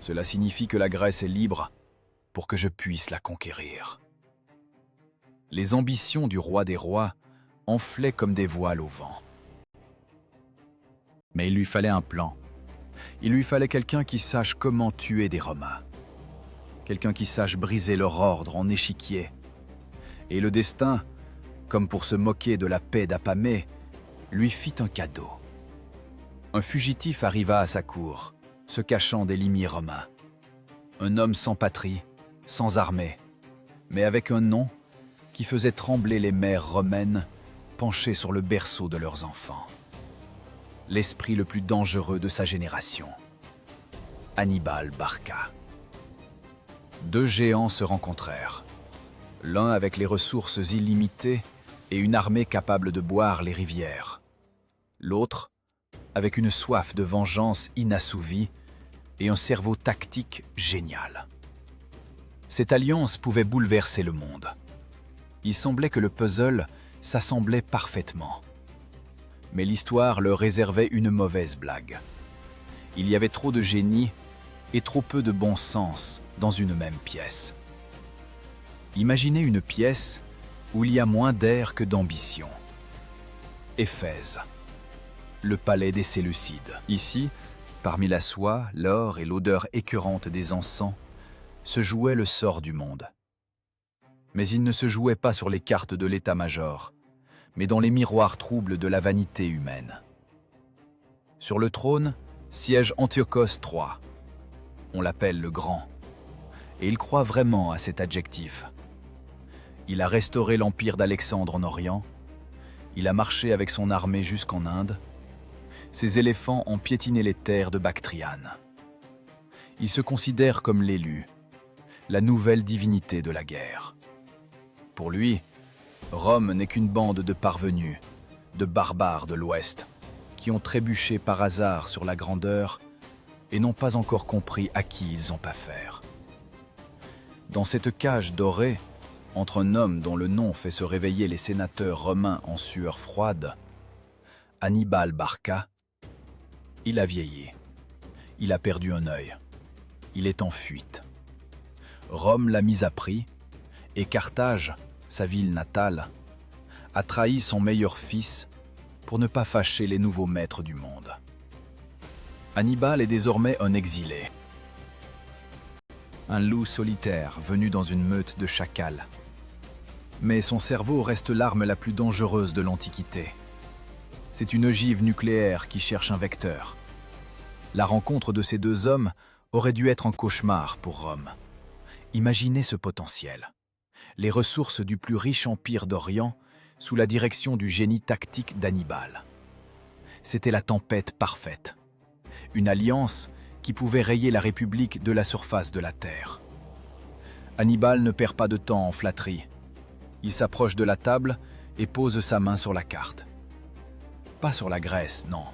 Cela signifie que la Grèce est libre pour que je puisse la conquérir. Les ambitions du roi des rois enflaient comme des voiles au vent. Mais il lui fallait un plan. Il lui fallait quelqu'un qui sache comment tuer des Romains. Quelqu'un qui sache briser leur ordre en échiquier. Et le destin, comme pour se moquer de la paix d'Apamée, lui fit un cadeau. Un fugitif arriva à sa cour, se cachant des limiers romains. Un homme sans patrie, sans armée, mais avec un nom qui faisait trembler les mères romaines penchées sur le berceau de leurs enfants. L'esprit le plus dangereux de sa génération. Hannibal Barca. Deux géants se rencontrèrent. L'un avec les ressources illimitées et une armée capable de boire les rivières. L'autre avec une soif de vengeance inassouvie et un cerveau tactique génial. Cette alliance pouvait bouleverser le monde. Il semblait que le puzzle s'assemblait parfaitement. Mais l'histoire leur réservait une mauvaise blague. Il y avait trop de génie et trop peu de bon sens dans une même pièce. Imaginez une pièce où il y a moins d'air que d'ambition. Éphèse, le palais des Séleucides. Ici, parmi la soie, l'or et l'odeur écœurante des encens, se jouait le sort du monde. Mais il ne se jouait pas sur les cartes de l'état-major, mais dans les miroirs troubles de la vanité humaine. Sur le trône siège Antiochos III. On l'appelle le Grand, et il croit vraiment à cet adjectif. Il a restauré l'empire d'Alexandre en Orient, il a marché avec son armée jusqu'en Inde, ses éléphants ont piétiné les terres de Bactriane. Il se considère comme l'élu, la nouvelle divinité de la guerre. Pour lui, Rome n'est qu'une bande de parvenus, de barbares de l'Ouest, qui ont trébuché par hasard sur la grandeur et n'ont pas encore compris à qui ils ont affaire. Dans cette cage dorée, entre un homme dont le nom fait se réveiller les sénateurs romains en sueur froide, Hannibal Barca, il a vieilli, il a perdu un œil, il est en fuite. Rome l'a mis à prix, et Carthage, sa ville natale, a trahi son meilleur fils pour ne pas fâcher les nouveaux maîtres du monde. Hannibal est désormais un exilé, un loup solitaire venu dans une meute de chacals. Mais son cerveau reste l'arme la plus dangereuse de l'Antiquité. C'est une ogive nucléaire qui cherche un vecteur. La rencontre de ces deux hommes aurait dû être un cauchemar pour Rome. Imaginez ce potentiel. Les ressources du plus riche empire d'Orient sous la direction du génie tactique d'Hannibal. C'était la tempête parfaite. Une alliance qui pouvait rayer la République de la surface de la terre. Hannibal ne perd pas de temps en flatterie. Il s'approche de la table et pose sa main sur la carte. Pas sur la Grèce, non.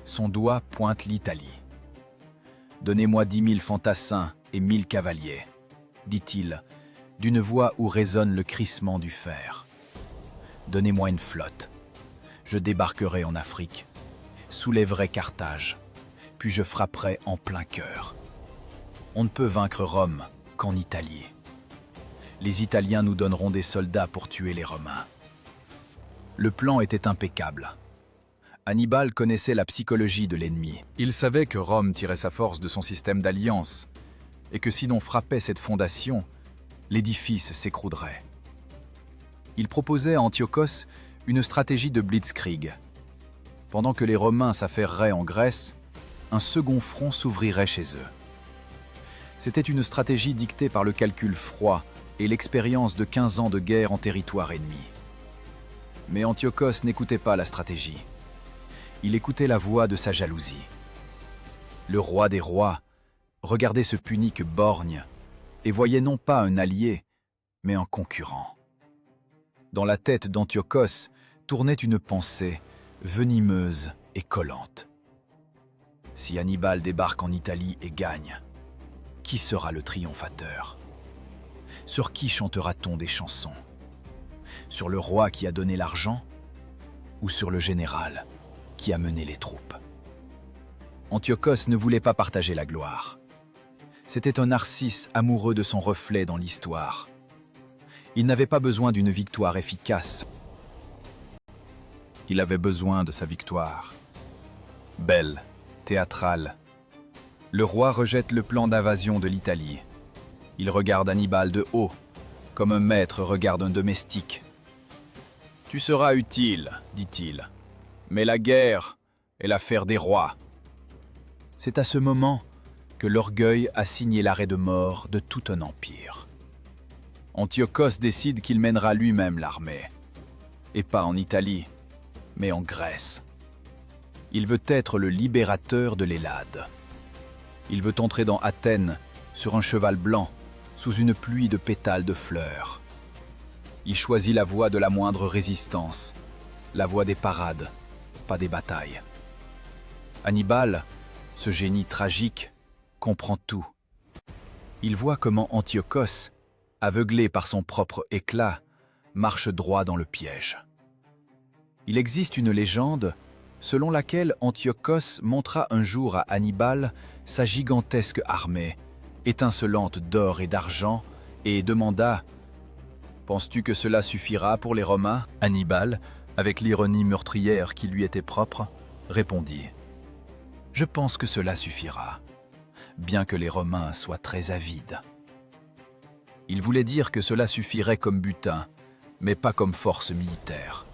Son doigt pointe l'Italie. « Donnez-moi 10 000 fantassins et 1000 cavaliers », dit-il, d'une voix où résonne le crissement du fer. « Donnez-moi une flotte. Je débarquerai en Afrique, soulèverai Carthage, puis je frapperai en plein cœur. On ne peut vaincre Rome qu'en Italie. Les Italiens nous donneront des soldats pour tuer les Romains. » Le plan était impeccable. Hannibal connaissait la psychologie de l'ennemi. Il savait que Rome tirait sa force de son système d'alliance, et que si l'on frappait cette fondation, l'édifice s'écroulerait. Il proposait à Antiochos une stratégie de blitzkrieg. Pendant que les Romains s'affaireraient en Grèce, un second front s'ouvrirait chez eux. C'était une stratégie dictée par le calcul froid et l'expérience de 15 ans de guerre en territoire ennemi. Mais Antiochos n'écoutait pas la stratégie. Il écoutait la voix de sa jalousie. Le roi des rois regardait ce punique borgne et voyait non pas un allié, mais un concurrent. Dans la tête d'Antiochos tournait une pensée venimeuse et collante. Si Hannibal débarque en Italie et gagne, qui sera le triomphateur? Sur qui chantera-t-on des chansons? Sur le roi qui a donné l'argent ou sur le général qui a mené les troupes? Antiochos ne voulait pas partager la gloire. C'était un Narcisse amoureux de son reflet dans l'histoire. Il n'avait pas besoin d'une victoire efficace. Il avait besoin de sa victoire. Belle, théâtrale. Le roi rejette le plan d'invasion de l'Italie. Il regarde Hannibal de haut, comme un maître regarde un domestique. « Tu seras utile, dit-il, mais la guerre est l'affaire des rois. » C'est à ce moment que l'orgueil a signé l'arrêt de mort de tout un empire. Antiochos décide qu'il mènera lui-même l'armée, et pas en Italie, mais en Grèce. Il veut être le libérateur de l'Hellade. Il veut entrer dans Athènes sur un cheval blanc, sous une pluie de pétales de fleurs. Il choisit la voie de la moindre résistance, la voie des parades, pas des batailles. Hannibal, ce génie tragique, comprend tout. Il voit comment Antiochos, aveuglé par son propre éclat, marche droit dans le piège. Il existe une légende selon laquelle Antiochos montra un jour à Hannibal sa gigantesque armée, étincelante d'or et d'argent, et demanda « Penses-tu que cela suffira pour les Romains ?» Hannibal, avec l'ironie meurtrière qui lui était propre, répondit « Je pense que cela suffira, bien que les Romains soient très avides. » Il voulait dire que cela suffirait comme butin, mais pas comme force militaire.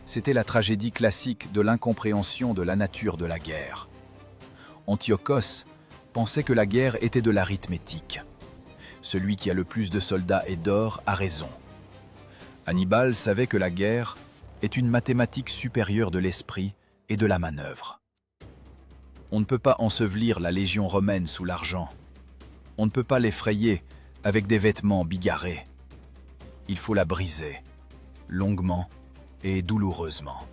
C'était la tragédie classique de l'incompréhension de la nature de la guerre. Antiochos pensait que la guerre était de l'arithmétique. Celui qui a le plus de soldats et d'or a raison. Hannibal savait que la guerre est une mathématique supérieure de l'esprit et de la manœuvre. On ne peut pas ensevelir la légion romaine sous l'argent. On ne peut pas l'effrayer avec des vêtements bigarrés. Il faut la briser, longuement et douloureusement,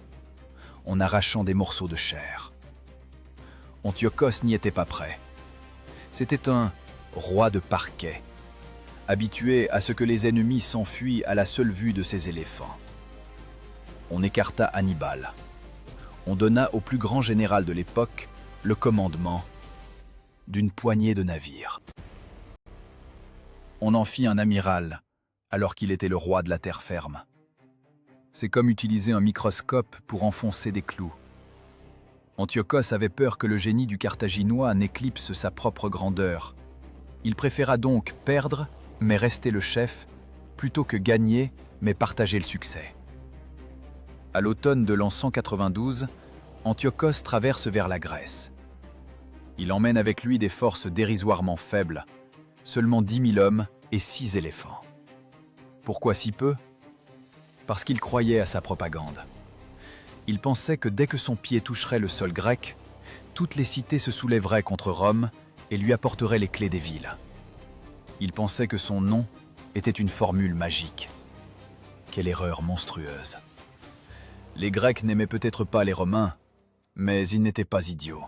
en arrachant des morceaux de chair. Antiochos n'y était pas prêt. C'était un roi de parquet, habitué à ce que les ennemis s'enfuient à la seule vue de ses éléphants. On écarta Hannibal. On donna au plus grand général de l'époque le commandement d'une poignée de navires. On en fit un amiral, alors qu'il était le roi de la terre ferme. C'est comme utiliser un microscope pour enfoncer des clous. Antiochos avait peur que le génie du Carthaginois n'éclipse sa propre grandeur. Il préféra donc perdre, mais rester le chef, plutôt que gagner, mais partager le succès. À l'automne de l'an 192, Antiochos traverse vers la Grèce. Il emmène avec lui des forces dérisoirement faibles, seulement 10 000 hommes et 6 éléphants. Pourquoi si peu ? Parce qu'il croyait à sa propagande. Il pensait que dès que son pied toucherait le sol grec, toutes les cités se soulèveraient contre Rome et lui apporteraient les clés des villes. Il pensait que son nom était une formule magique. Quelle erreur monstrueuse. Les Grecs n'aimaient peut-être pas les Romains, mais ils n'étaient pas idiots.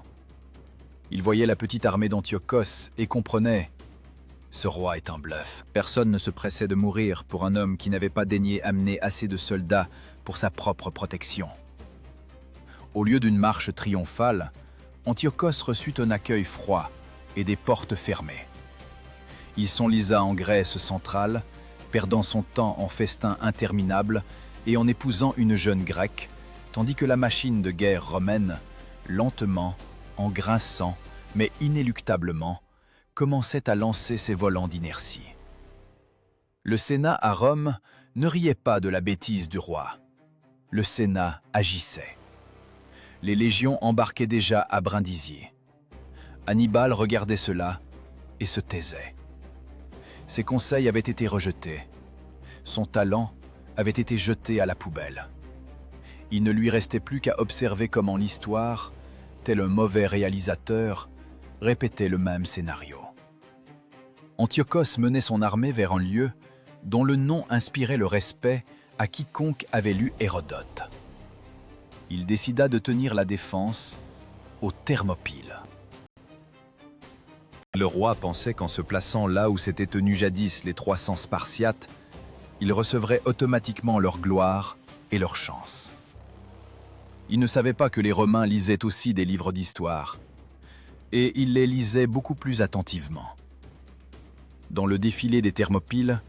Ils voyaient la petite armée d'Antiochos et comprenaient « Ce roi est un bluff ». Personne ne se pressait de mourir pour un homme qui n'avait pas daigné amener assez de soldats pour sa propre protection. Au lieu d'une marche triomphale, Antiochos reçut un accueil froid et des portes fermées. Il s'enlisa en Grèce centrale, perdant son temps en festins interminables et en épousant une jeune grecque, tandis que la machine de guerre romaine, lentement, en grinçant, mais inéluctablement, commençait à lancer ses volants d'inertie. Le Sénat à Rome ne riait pas de la bêtise du roi. Le Sénat agissait. Les légions embarquaient déjà à Brindisier. Hannibal regardait cela et se taisait. Ses conseils avaient été rejetés. Son talent avait été jeté à la poubelle. Il ne lui restait plus qu'à observer comment l'histoire, tel un mauvais réalisateur, répétait le même scénario. Antiochos menait son armée vers un lieu dont le nom inspirait le respect à quiconque avait lu Hérodote. Il décida de tenir la défense aux Thermopyles. Le roi pensait qu'en se plaçant là où s'étaient tenus jadis les 300 Spartiates, il recevrait automatiquement leur gloire et leur chance. Il ne savait pas que les Romains lisaient aussi des livres d'histoire, et ils les lisaient beaucoup plus attentivement. Dans le défilé des Thermopyles,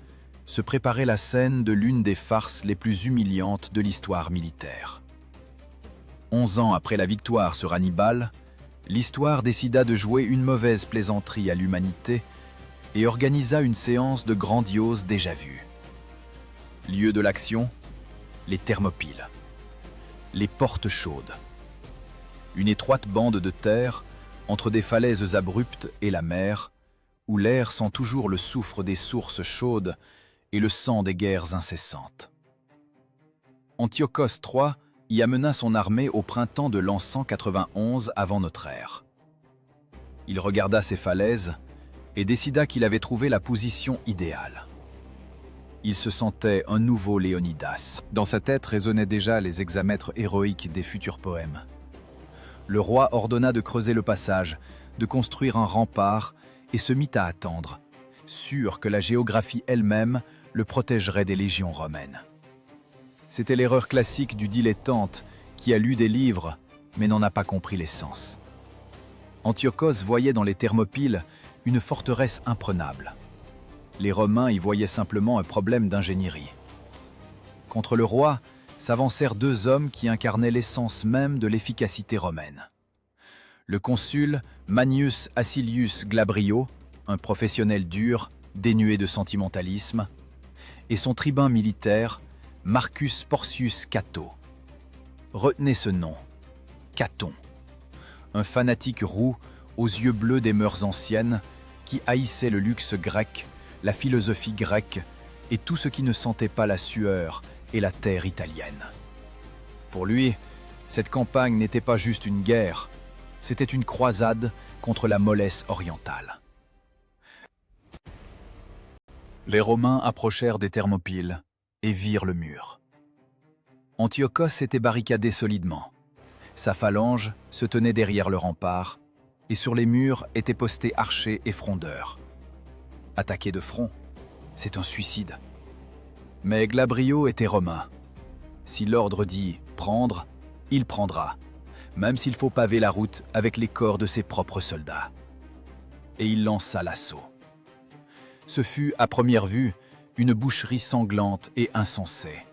se préparait la scène de l'une des farces les plus humiliantes de l'histoire militaire. 11 ans après la victoire sur Hannibal, l'histoire décida de jouer une mauvaise plaisanterie à l'humanité et organisa une séance de grandiose déjà-vu. Lieu de l'action, les Thermopyles. Les portes chaudes. Une étroite bande de terre entre des falaises abruptes et la mer, où l'air sent toujours le soufre des sources chaudes et le sang des guerres incessantes. Antiochos III y amena son armée au printemps de l'an 191 avant notre ère. Il regarda ces falaises et décida qu'il avait trouvé la position idéale. Il se sentait un nouveau Léonidas. Dans sa tête résonnaient déjà les hexamètres héroïques des futurs poèmes. Le roi ordonna de creuser le passage, de construire un rempart et se mit à attendre, sûr que la géographie elle-même le protégerait des légions romaines. C'était l'erreur classique du dilettante qui a lu des livres mais n'en a pas compris l'essence. Antiochos voyait dans les Thermopyles une forteresse imprenable. Les Romains y voyaient simplement un problème d'ingénierie. Contre le roi s'avancèrent deux hommes qui incarnaient l'essence même de l'efficacité romaine. Le consul Manius Acilius Glabrio, un professionnel dur, dénué de sentimentalisme, et son tribun militaire, Marcus Porcius Cato. Retenez ce nom, Caton, un fanatique roux aux yeux bleus des mœurs anciennes qui haïssait le luxe grec, la philosophie grecque et tout ce qui ne sentait pas la sueur et la terre italienne. Pour lui, cette campagne n'était pas juste une guerre, c'était une croisade contre la mollesse orientale. Les Romains approchèrent des Thermopyles et virent le mur. Antiochos s'était barricadé solidement. Sa phalange se tenait derrière le rempart, et sur les murs étaient postés archers et frondeurs. Attaquer de front, c'est un suicide. Mais Glabrio était romain. Si l'ordre dit « prendre », il prendra, même s'il faut paver la route avec les corps de ses propres soldats. Et il lança l'assaut. Ce fut, à première vue, une boucherie sanglante et insensée.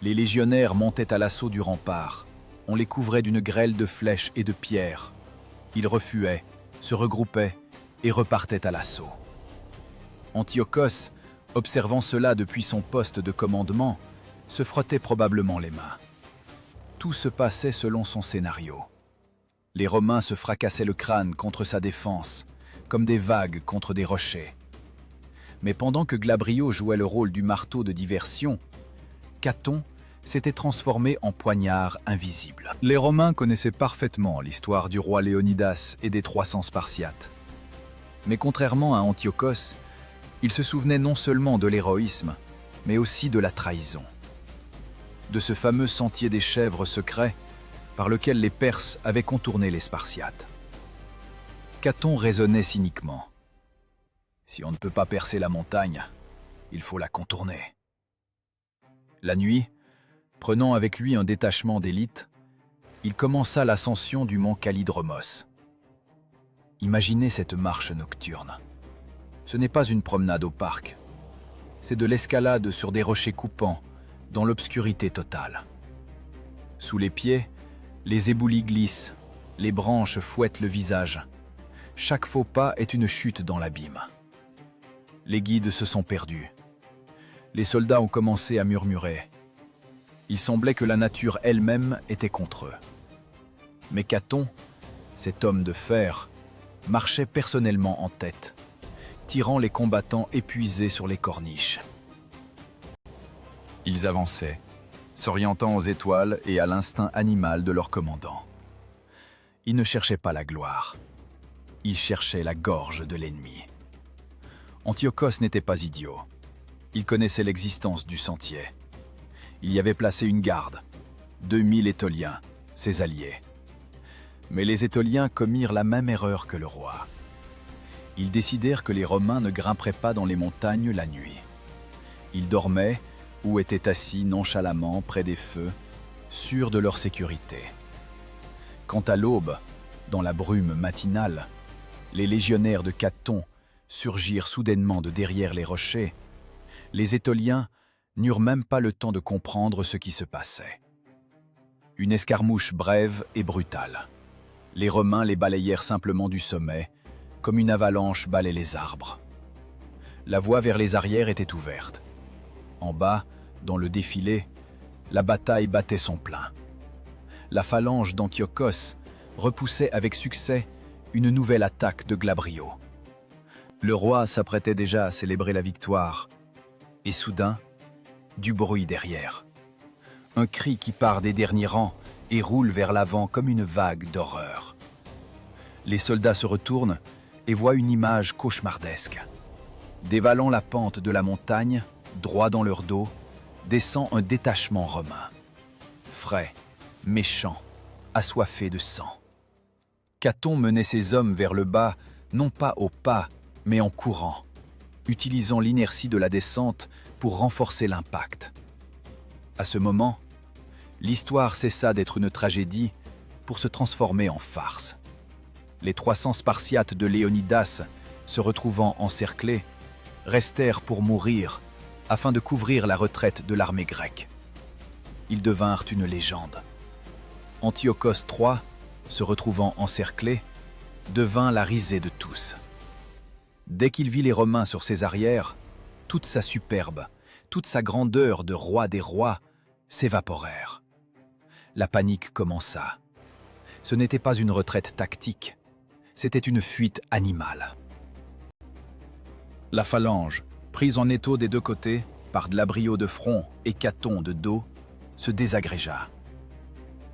Les légionnaires montaient à l'assaut du rempart. On les couvrait d'une grêle de flèches et de pierres. Ils refuaient, se regroupaient et repartaient à l'assaut. Antiochos, observant cela depuis son poste de commandement, se frottait probablement les mains. Tout se passait selon son scénario. Les Romains se fracassaient le crâne contre sa défense, comme des vagues contre des rochers. Mais pendant que Glabrio jouait le rôle du marteau de diversion, Caton s'était transformé en poignard invisible. Les Romains connaissaient parfaitement l'histoire du roi Léonidas et des 300 Spartiates. Mais contrairement à Antiochos, ils se souvenaient non seulement de l'héroïsme, mais aussi de la trahison. De ce fameux sentier des chèvres secret par lequel les Perses avaient contourné les Spartiates. Caton raisonnait cyniquement. Si on ne peut pas percer la montagne, il faut la contourner. La nuit, prenant avec lui un détachement d'élite, il commença l'ascension du mont Kallidromos. Imaginez cette marche nocturne. Ce n'est pas une promenade au parc. C'est de l'escalade sur des rochers coupants, dans l'obscurité totale. Sous les pieds, les éboulis glissent, les branches fouettent le visage. Chaque faux pas est une chute dans l'abîme. Les guides se sont perdus. Les soldats ont commencé à murmurer. Il semblait que la nature elle-même était contre eux. Mais Caton, cet homme de fer, marchait personnellement en tête, tirant les combattants épuisés sur les corniches. Ils avançaient, s'orientant aux étoiles et à l'instinct animal de leur commandant. Ils ne cherchaient pas la gloire. Ils cherchaient la gorge de l'ennemi. Antiochos n'était pas idiot. Il connaissait l'existence du sentier. Il y avait placé une garde, 2000 Étoliens, ses alliés. Mais les Étoliens commirent la même erreur que le roi. Ils décidèrent que les Romains ne grimperaient pas dans les montagnes la nuit. Ils dormaient ou étaient assis nonchalamment près des feux, sûrs de leur sécurité. Quant à l'aube, dans la brume matinale, les légionnaires de Caton surgirent soudainement de derrière les rochers. Les Étoliens n'eurent même pas le temps de comprendre ce qui se passait. Une escarmouche brève et brutale. Les Romains les balayèrent simplement du sommet, comme une avalanche balaie les arbres. La voie vers les arrières était ouverte. En bas, dans le défilé, la bataille battait son plein. La phalange d'Antiochos repoussait avec succès une nouvelle attaque de Glabrio. Le roi s'apprêtait déjà à célébrer la victoire, et soudain, du bruit derrière. Un cri qui part des derniers rangs et roule vers l'avant comme une vague d'horreur. Les soldats se retournent et voient une image cauchemardesque. Dévalant la pente de la montagne, droit dans leur dos, descend un détachement romain. Frais, méchant, assoiffé de sang. Caton menait ses hommes vers le bas, non pas au pas, mais en courant, utilisant l'inertie de la descente pour renforcer l'impact. À ce moment, l'histoire cessa d'être une tragédie pour se transformer en farce. Les 300 Spartiates de Léonidas, se retrouvant encerclés, restèrent pour mourir afin de couvrir la retraite de l'armée grecque. Ils devinrent une légende. Antiochos III, se retrouvant encerclé, devint la risée de tous. Dès qu'il vit les Romains sur ses arrières, toute sa superbe, toute sa grandeur de roi des rois s'évaporèrent. La panique commença. Ce n'était pas une retraite tactique, c'était une fuite animale. La phalange, prise en étau des deux côtés, par Glabrio de front et Caton de dos, se désagrégea.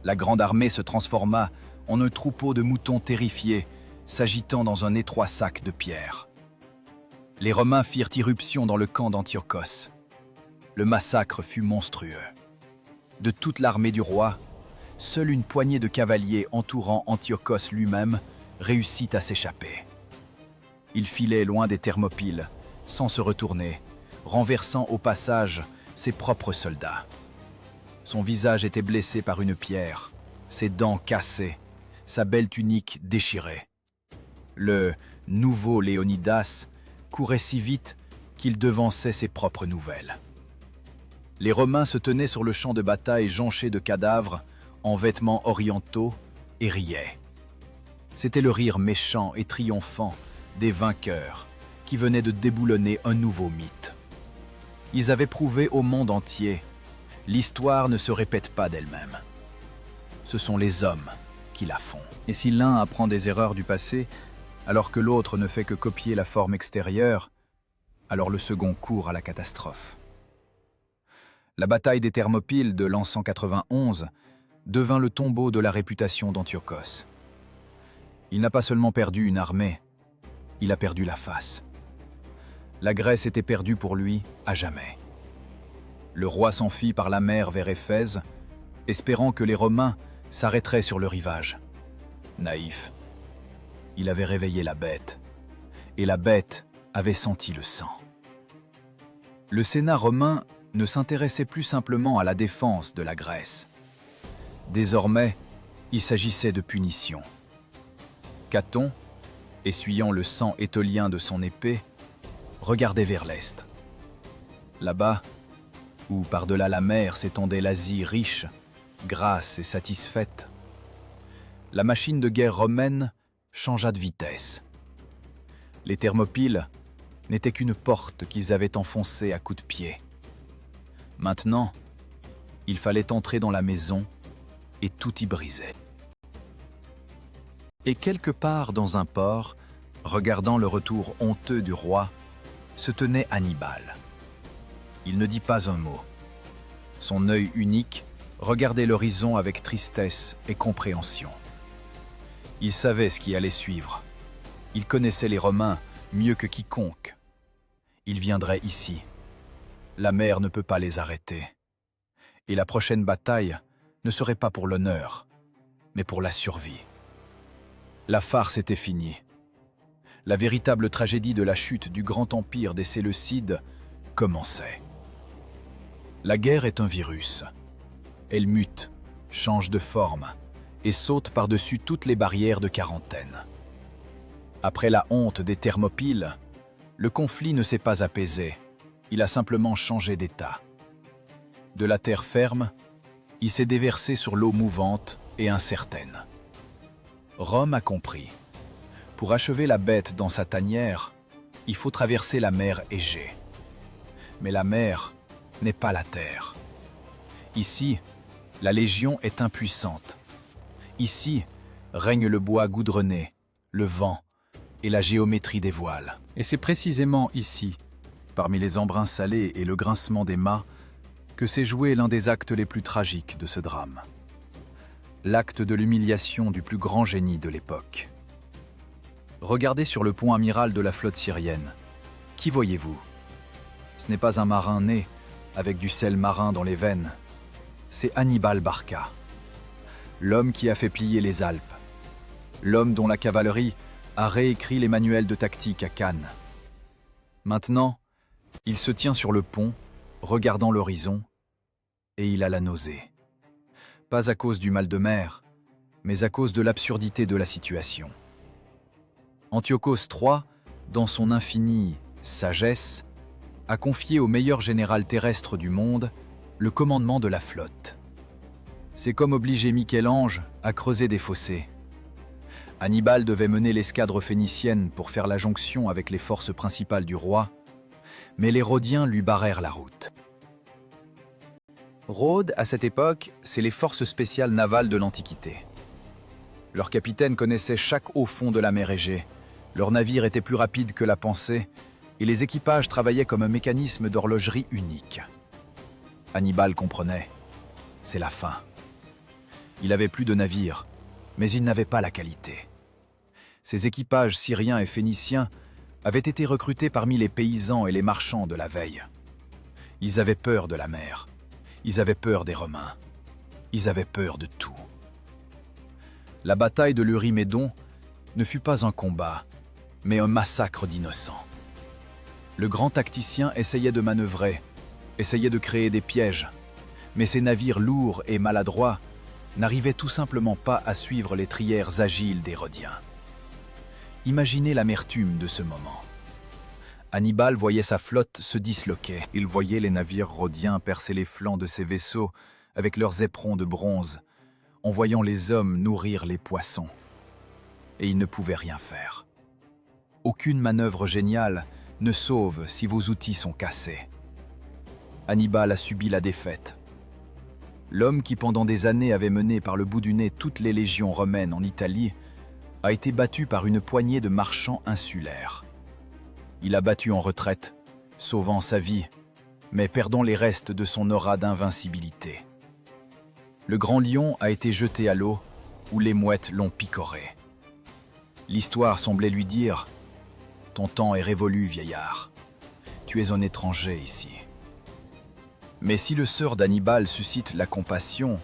La grande armée se transforma en un troupeau de moutons terrifiés, s'agitant dans un étroit sac de pierre. Les Romains firent irruption dans le camp d'Antiochos. Le massacre fut monstrueux. De toute l'armée du roi, seule une poignée de cavaliers entourant Antiochos lui-même réussit à s'échapper. Il filait loin des Thermopyles, sans se retourner, renversant au passage ses propres soldats. Son visage était blessé par une pierre, ses dents cassées, sa belle tunique déchirée. Le nouveau Léonidas courait si vite qu'il devançait ses propres nouvelles. Les Romains se tenaient sur le champ de bataille jonché de cadavres, en vêtements orientaux, et riaient. C'était le rire méchant et triomphant des vainqueurs qui venaient de déboulonner un nouveau mythe. Ils avaient prouvé au monde entier, l'histoire ne se répète pas d'elle-même. Ce sont les hommes qui la font. Et si l'un apprend des erreurs du passé, alors que l'autre ne fait que copier la forme extérieure, alors le second court à la catastrophe. La bataille des Thermopyles de l'an 191 devint le tombeau de la réputation d'Antiochos. Il n'a pas seulement perdu une armée, il a perdu la face. La Grèce était perdue pour lui à jamais. Le roi s'enfuit par la mer vers Éphèse, espérant que les Romains s'arrêteraient sur le rivage. Naïf. Il avait réveillé la bête, et la bête avait senti le sang. Le Sénat romain ne s'intéressait plus simplement à la défense de la Grèce. Désormais, il s'agissait de punition. Caton, essuyant le sang étolien de son épée, regardait vers l'est. Là-bas, où par-delà la mer s'étendait l'Asie riche, grasse et satisfaite. La machine de guerre romaine changea de vitesse. Les Thermopyles n'étaient qu'une porte qu'ils avaient enfoncée à coups de pied. Maintenant, il fallait entrer dans la maison et tout y briser. Et quelque part dans un port, regardant le retour honteux du roi, se tenait Hannibal. Il ne dit pas un mot. Son œil unique regardait l'horizon avec tristesse et compréhension. Il savait ce qui allait suivre. Il connaissait les Romains mieux que quiconque. Ils viendraient ici. La mer ne peut pas les arrêter. Et la prochaine bataille ne serait pas pour l'honneur, mais pour la survie. La farce était finie. La véritable tragédie de la chute du grand empire des Séleucides commençait. La guerre est un virus. Elle mute, change de forme et saute par-dessus toutes les barrières de quarantaine. Après la honte des Thermopyles, le conflit ne s'est pas apaisé, il a simplement changé d'état. De la terre ferme, il s'est déversé sur l'eau mouvante et incertaine. Rome a compris. Pour achever la bête dans sa tanière, il faut traverser la mer Égée. Mais la mer n'est pas la terre. Ici, la légion est impuissante. Ici, règne le bois goudronné, le vent et la géométrie des voiles. Et c'est précisément ici, parmi les embruns salés et le grincement des mâts, que s'est joué l'un des actes les plus tragiques de ce drame. L'acte de l'humiliation du plus grand génie de l'époque. Regardez sur le pont amiral de la flotte syrienne. Qui voyez-vous? Ce n'est pas un marin né, avec du sel marin dans les veines. C'est Hannibal Barca, l'homme qui a fait plier les Alpes, l'homme dont la cavalerie a réécrit les manuels de tactique à Cannes. Maintenant, il se tient sur le pont, regardant l'horizon, et il a la nausée. Pas à cause du mal de mer, mais à cause de l'absurdité de la situation. Antiochos III, dans son infinie sagesse, a confié au meilleur général terrestre du monde le commandement de la flotte. C'est comme obliger Michel-Ange à creuser des fossés. Hannibal devait mener l'escadre phénicienne pour faire la jonction avec les forces principales du roi, mais les Rhodiens lui barrèrent la route. Rhodes, à cette époque, c'est les forces spéciales navales de l'Antiquité. Leurs capitaines connaissaient chaque haut fond de la mer Égée, leurs navires étaient plus rapides que la pensée, et les équipages travaillaient comme un mécanisme d'horlogerie unique. Hannibal comprenait, c'est la fin. Il avait plus de navires, mais il n'avait pas la qualité. Ses équipages syriens et phéniciens avaient été recrutés parmi les paysans et les marchands de la veille. Ils avaient peur de la mer. Ils avaient peur des Romains. Ils avaient peur de tout. La bataille de l'Eurymédon ne fut pas un combat, mais un massacre d'innocents. Le grand tacticien essayait de manœuvrer, essayait de créer des pièges, mais ses navires lourds et maladroits n'arrivaient tout simplement pas à suivre les trières agiles des Rhodiens. Imaginez l'amertume de ce moment. Hannibal voyait sa flotte se disloquer. Il voyait les navires rhodiens percer les flancs de ses vaisseaux avec leurs éperons de bronze, en voyant les hommes nourrir les poissons. Et il ne pouvait rien faire. Aucune manœuvre géniale ne sauve si vos outils sont cassés. Hannibal a subi la défaite. L'homme qui pendant des années avait mené par le bout du nez toutes les légions romaines en Italie a été battu par une poignée de marchands insulaires. Il a battu en retraite, sauvant sa vie, mais perdant les restes de son aura d'invincibilité. Le grand lion a été jeté à l'eau, où les mouettes l'ont picoré. L'histoire semblait lui dire « Ton temps est révolu, vieillard. Tu es un étranger ici. » Mais si le sort d'Hannibal suscite la compassion,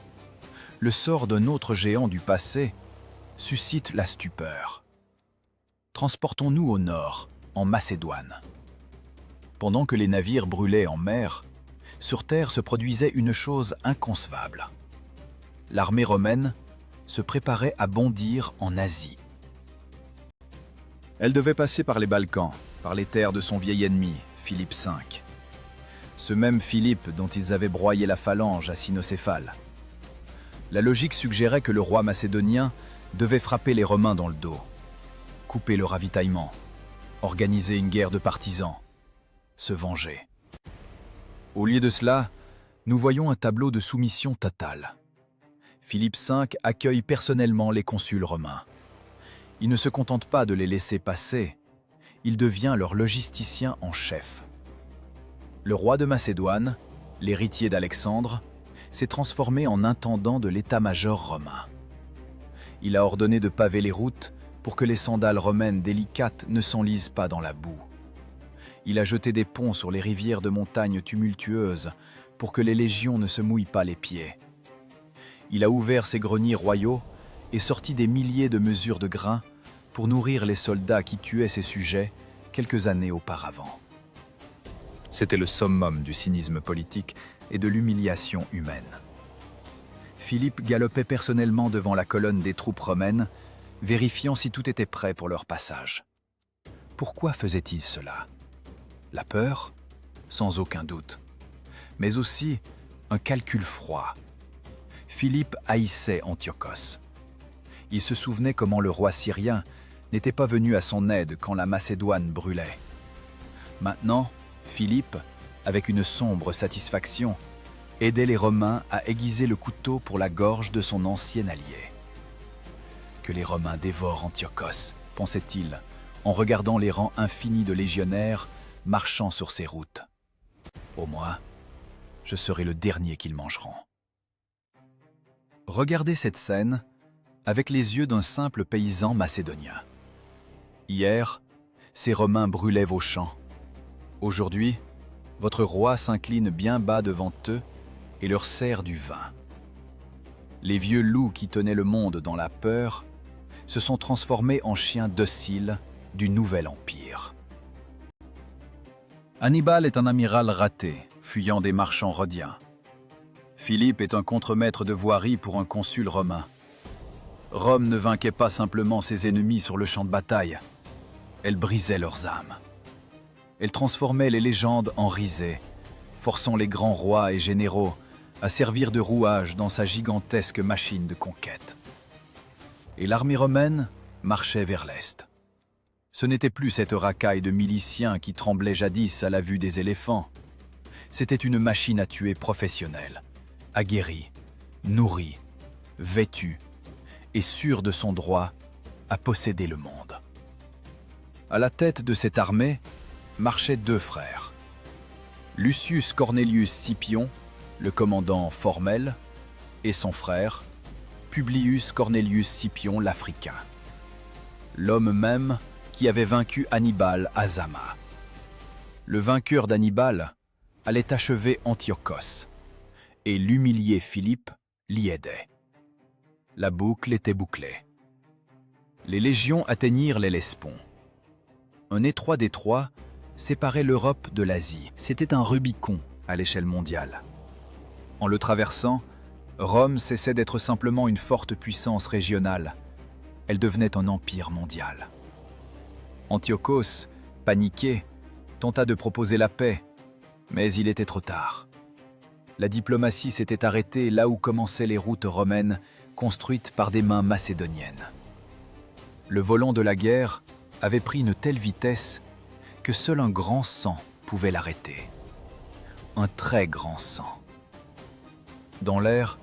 le sort d'un autre géant du passé suscite la stupeur. Transportons-nous au nord, en Macédoine. Pendant que les navires brûlaient en mer, sur terre se produisait une chose inconcevable. L'armée romaine se préparait à bondir en Asie. Elle devait passer par les Balkans, par les terres de son vieil ennemi, Philippe V. Ce même Philippe dont ils avaient broyé la phalange à Cynocéphale. La logique suggérait que le roi macédonien devait frapper les Romains dans le dos, couper le ravitaillement, organiser une guerre de partisans, se venger. Au lieu de cela, nous voyons un tableau de soumission totale. Philippe V accueille personnellement les consuls romains. Il ne se contente pas de les laisser passer, il devient leur logisticien en chef. Le roi de Macédoine, l'héritier d'Alexandre, s'est transformé en intendant de l'état-major romain. Il a ordonné de paver les routes pour que les sandales romaines délicates ne s'enlisent pas dans la boue. Il a jeté des ponts sur les rivières de montagnes tumultueuses pour que les légions ne se mouillent pas les pieds. Il a ouvert ses greniers royaux et sorti des milliers de mesures de grains pour nourrir les soldats qui tuaient ses sujets quelques années auparavant. C'était le summum du cynisme politique et de l'humiliation humaine. Philippe galopait personnellement devant la colonne des troupes romaines, vérifiant si tout était prêt pour leur passage. Pourquoi faisait-il cela? La peur? Sans aucun doute. Mais aussi un calcul froid. Philippe haïssait Antiochos. Il se souvenait comment le roi syrien n'était pas venu à son aide quand la Macédoine brûlait. Maintenant, Philippe, avec une sombre satisfaction, aidait les Romains à aiguiser le couteau pour la gorge de son ancien allié. Que les Romains dévorent Antiochos, pensait-il, en regardant les rangs infinis de légionnaires marchant sur ses routes. Au moins, je serai le dernier qu'ils mangeront. Regardez cette scène avec les yeux d'un simple paysan macédonien. Hier, ces Romains brûlaient vos champs. Aujourd'hui, votre roi s'incline bien bas devant eux et leur sert du vin. Les vieux loups qui tenaient le monde dans la peur se sont transformés en chiens dociles du nouvel empire. Hannibal est un amiral raté, fuyant des marchands rhodiens. Philippe est un contremaître de voirie pour un consul romain. Rome ne vainquait pas simplement ses ennemis sur le champ de bataille, elle brisait leurs âmes. Elle transformait les légendes en risées, forçant les grands rois et généraux à servir de rouage dans sa gigantesque machine de conquête. Et l'armée romaine marchait vers l'est. Ce n'était plus cette racaille de miliciens qui tremblait jadis à la vue des éléphants. C'était une machine à tuer professionnelle, aguerrie, nourrie, vêtue et sûre de son droit à posséder le monde. À la tête de cette armée marchaient deux frères. Lucius Cornelius Scipion, le commandant formel, et son frère, Publius Cornelius Scipion l'Africain. L'homme même qui avait vaincu Hannibal à Zama. Le vainqueur d'Hannibal allait achever Antiochos, et l'humilié Philippe l'y aidait. La boucle était bouclée. Les légions atteignirent l'Hellespont. Un étroit détroit séparait l'Europe de l'Asie. C'était un Rubicon à l'échelle mondiale. En le traversant, Rome cessait d'être simplement une forte puissance régionale. Elle devenait un empire mondial. Antiochos, paniqué, tenta de proposer la paix, mais il était trop tard. La diplomatie s'était arrêtée là où commençaient les routes romaines construites par des mains macédoniennes. Le volant de la guerre avait pris une telle vitesse que seul un grand sang pouvait l'arrêter. Un très grand sang. Dans l'air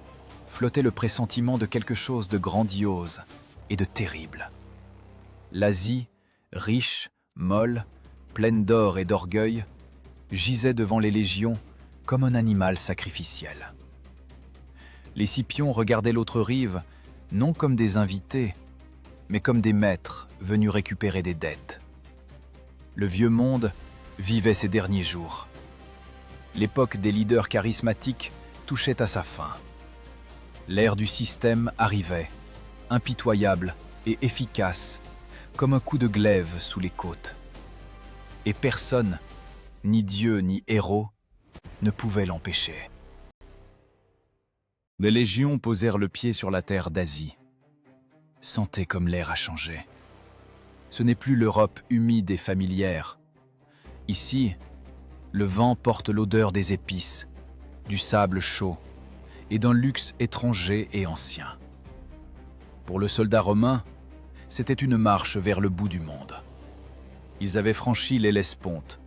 flottait le pressentiment de quelque chose de grandiose et de terrible. L'Asie, riche, molle, pleine d'or et d'orgueil, gisait devant les légions comme un animal sacrificiel. Les Scipions regardaient l'autre rive non comme des invités, mais comme des maîtres venus récupérer des dettes. Le vieux monde vivait ses derniers jours. L'époque des leaders charismatiques touchait à sa fin. L'ère du système arrivait, impitoyable et efficace, comme un coup de glaive sous les côtes. Et personne, ni Dieu ni héros, ne pouvait l'empêcher. Les légions posèrent le pied sur la terre d'Asie. Sentez comme l'air a changé. Ce n'est plus l'Europe humide et familière. Ici, le vent porte l'odeur des épices, du sable chaud et d'un luxe étranger et ancien. Pour le soldat romain, c'était une marche vers le bout du monde. Ils avaient franchi l'Hellesponte,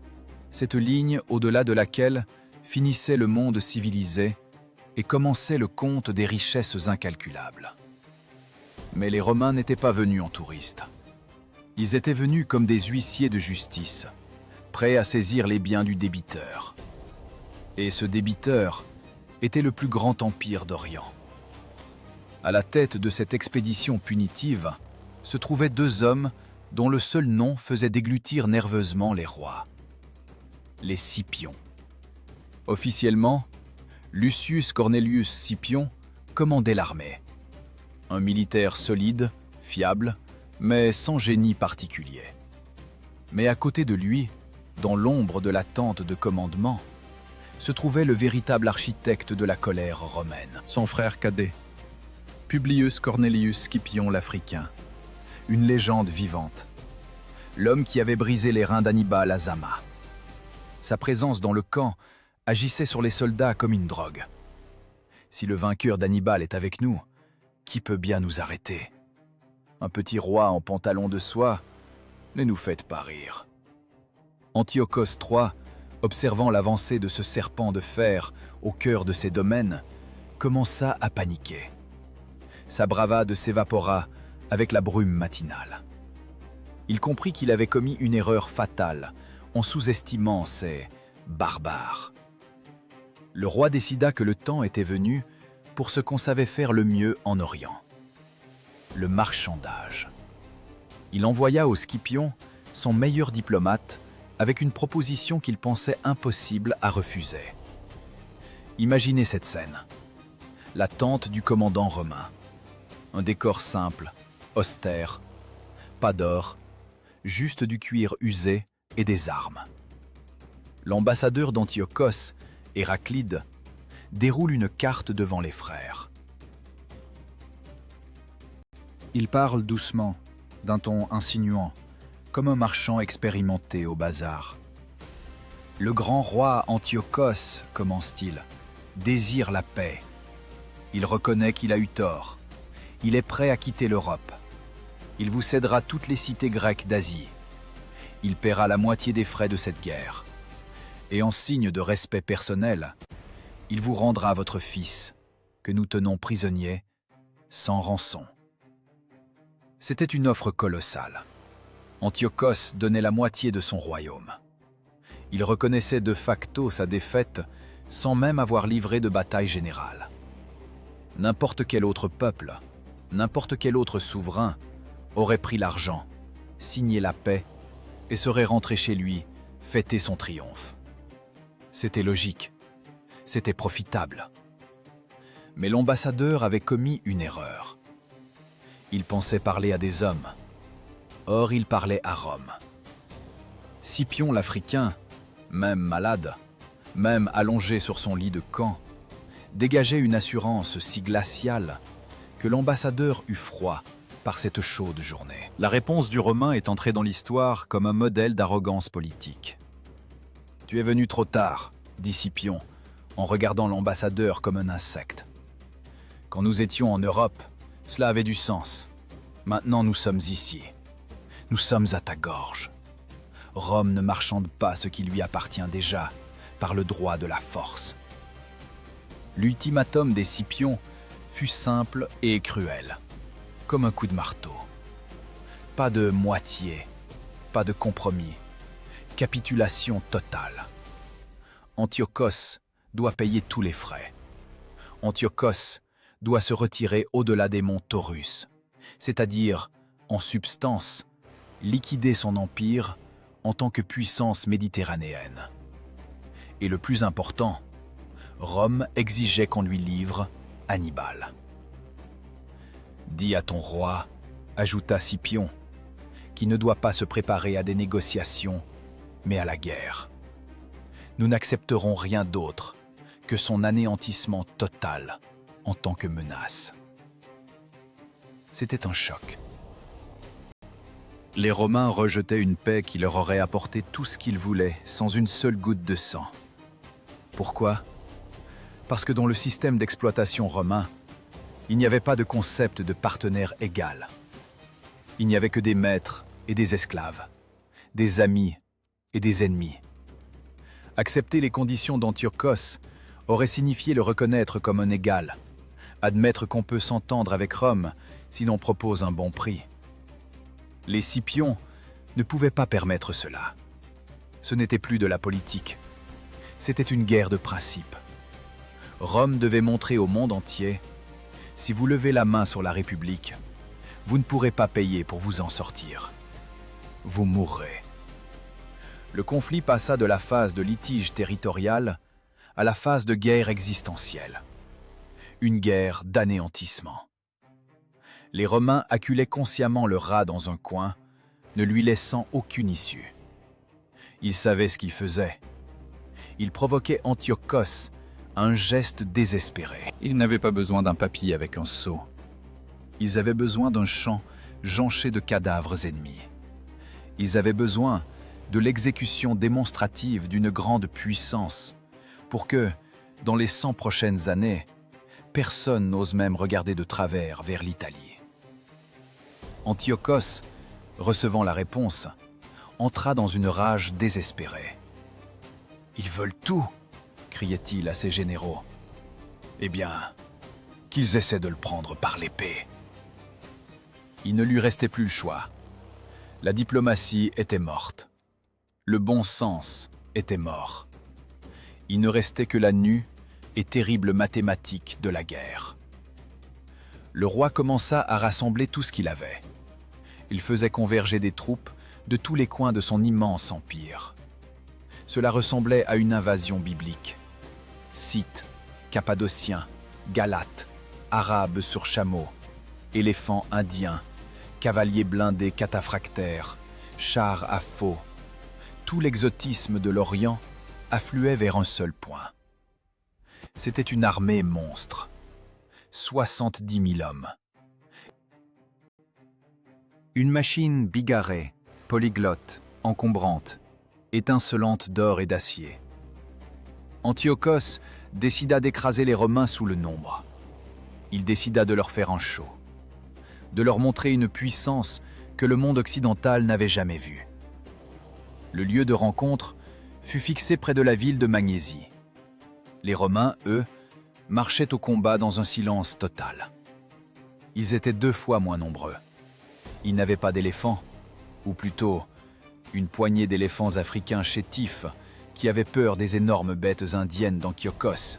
cette ligne au-delà de laquelle finissait le monde civilisé et commençait le compte des richesses incalculables. Mais les Romains n'étaient pas venus en touristes. Ils étaient venus comme des huissiers de justice, prêts à saisir les biens du débiteur. Et ce débiteur était le plus grand empire d'Orient. À la tête de cette expédition punitive se trouvaient deux hommes dont le seul nom faisait déglutir nerveusement les rois. Les Scipions. Officiellement, Lucius Cornelius Scipion commandait l'armée. Un militaire solide, fiable, mais sans génie particulier. Mais à côté de lui, dans l'ombre de la tente de commandement, se trouvait le véritable architecte de la colère romaine. Son frère cadet, Publius Cornelius Scipion l'Africain, une légende vivante. L'homme qui avait brisé les reins d'Hannibal à Zama. Sa présence dans le camp agissait sur les soldats comme une drogue. Si le vainqueur d'Hannibal est avec nous, qui peut bien nous arrêter? Un petit roi en pantalon de soie, ne nous faites pas rire. Antiochos III, observant l'avancée de ce serpent de fer au cœur de ses domaines, commença à paniquer. Sa bravade s'évapora avec la brume matinale. Il comprit qu'il avait commis une erreur fatale en sous-estimant ces barbares. Le roi décida que le temps était venu pour ce qu'on savait faire le mieux en Orient, le marchandage. Il envoya aux Scipions son meilleur diplomate avec une proposition qu'il pensait impossible à refuser. Imaginez cette scène. La tente du commandant romain. Un décor simple, austère, pas d'or, juste du cuir usé et des armes. L'ambassadeur d'Antiochos, Héraclide, déroule une carte devant les frères. Il parle doucement, d'un ton insinuant, comme un marchand expérimenté au bazar. Le grand roi Antiochos, commence-t-il, désire la paix. Il reconnaît qu'il a eu tort. Il est prêt à quitter l'Europe. Il vous cédera toutes les cités grecques d'Asie. Il paiera la moitié des frais de cette guerre. Et en signe de respect personnel, il vous rendra votre fils, que nous tenons prisonnier, sans rançon. C'était une offre colossale. Antiochos donnait la moitié de son royaume. Il reconnaissait de facto sa défaite sans même avoir livré de bataille générale. N'importe quel autre peuple, n'importe quel autre souverain aurait pris l'argent, signé la paix et serait rentré chez lui fêter son triomphe. C'était logique, c'était profitable. Mais l'ambassadeur avait commis une erreur. Il pensait parler à des hommes. Or, il parlait à Rome. Scipion l'Africain, même malade, même allongé sur son lit de camp, dégageait une assurance si glaciale que l'ambassadeur eut froid par cette chaude journée. La réponse du Romain est entrée dans l'histoire comme un modèle d'arrogance politique. « Tu es venu trop tard, » dit Scipion, en regardant l'ambassadeur comme un insecte. « Quand nous étions en Europe, cela avait du sens. Maintenant, nous sommes ici. Nous sommes à ta gorge. Rome ne marchande pas ce qui lui appartient déjà, par le droit de la force. » L'ultimatum des Scipions fut simple et cruel, comme un coup de marteau. Pas de moitié, pas de compromis, capitulation totale. Antiochos doit payer tous les frais. Antiochos doit se retirer au-delà des monts Taurus, c'est-à-dire, en substance, liquider son empire en tant que puissance méditerranéenne. Et le plus important, Rome exigeait qu'on lui livre Hannibal. « Dis à ton roi, » ajouta Scipion, « qui ne doit pas se préparer à des négociations, mais à la guerre. Nous n'accepterons rien d'autre que son anéantissement total en tant que menace. » C'était un choc. Les Romains rejetaient une paix qui leur aurait apporté tout ce qu'ils voulaient, sans une seule goutte de sang. Pourquoi ? Parce que dans le système d'exploitation romain, il n'y avait pas de concept de partenaire égal. Il n'y avait que des maîtres et des esclaves, des amis et des ennemis. Accepter les conditions d'Antiochos aurait signifié le reconnaître comme un égal, admettre qu'on peut s'entendre avec Rome si l'on propose un bon prix. Les Scipions ne pouvaient pas permettre cela. Ce n'était plus de la politique, c'était une guerre de principe. Rome devait montrer au monde entier: si vous levez la main sur la République, vous ne pourrez pas payer pour vous en sortir. Vous mourrez. Le conflit passa de la phase de litige territorial à la phase de guerre existentielle. Une guerre d'anéantissement. Les Romains acculaient consciemment le rat dans un coin, ne lui laissant aucune issue. Ils savaient ce qu'ils faisaient. Ils provoquaient Antiochos à un geste désespéré. Ils n'avaient pas besoin d'un papier avec un sceau. Ils avaient besoin d'un champ jonché de cadavres ennemis. Ils avaient besoin de l'exécution démonstrative d'une grande puissance pour que, dans les 100 prochaines années, personne n'ose même regarder de travers vers l'Italie. Antiochos, recevant la réponse, entra dans une rage désespérée. « Ils veulent tout !» criait-il à ses généraux. « Eh bien, qu'ils essaient de le prendre par l'épée. » Il ne lui restait plus le choix. La diplomatie était morte. Le bon sens était mort. Il ne restait que la nue et terrible mathématique de la guerre. Le roi commença à rassembler tout ce qu'il avait. Il faisait converger des troupes de tous les coins de son immense empire. Cela ressemblait à une invasion biblique. Scythes, Cappadociens, Galates, Arabes sur chameaux, éléphants indiens, cavaliers blindés cataphractaires, chars à faux. Tout l'exotisme de l'Orient affluait vers un seul point. C'était une armée monstre. 70 000 hommes. Une machine bigarrée, polyglotte, encombrante, étincelante d'or et d'acier. Antiochos décida d'écraser les Romains sous le nombre. Il décida de leur faire un show, de leur montrer une puissance que le monde occidental n'avait jamais vue. Le lieu de rencontre fut fixé près de la ville de Magnésie. Les Romains, eux, marchaient au combat dans un silence total. Ils étaient 2 fois moins nombreux. Ils n'avaient pas d'éléphants, ou plutôt une poignée d'éléphants africains chétifs qui avaient peur des énormes bêtes indiennes d'Antiochos.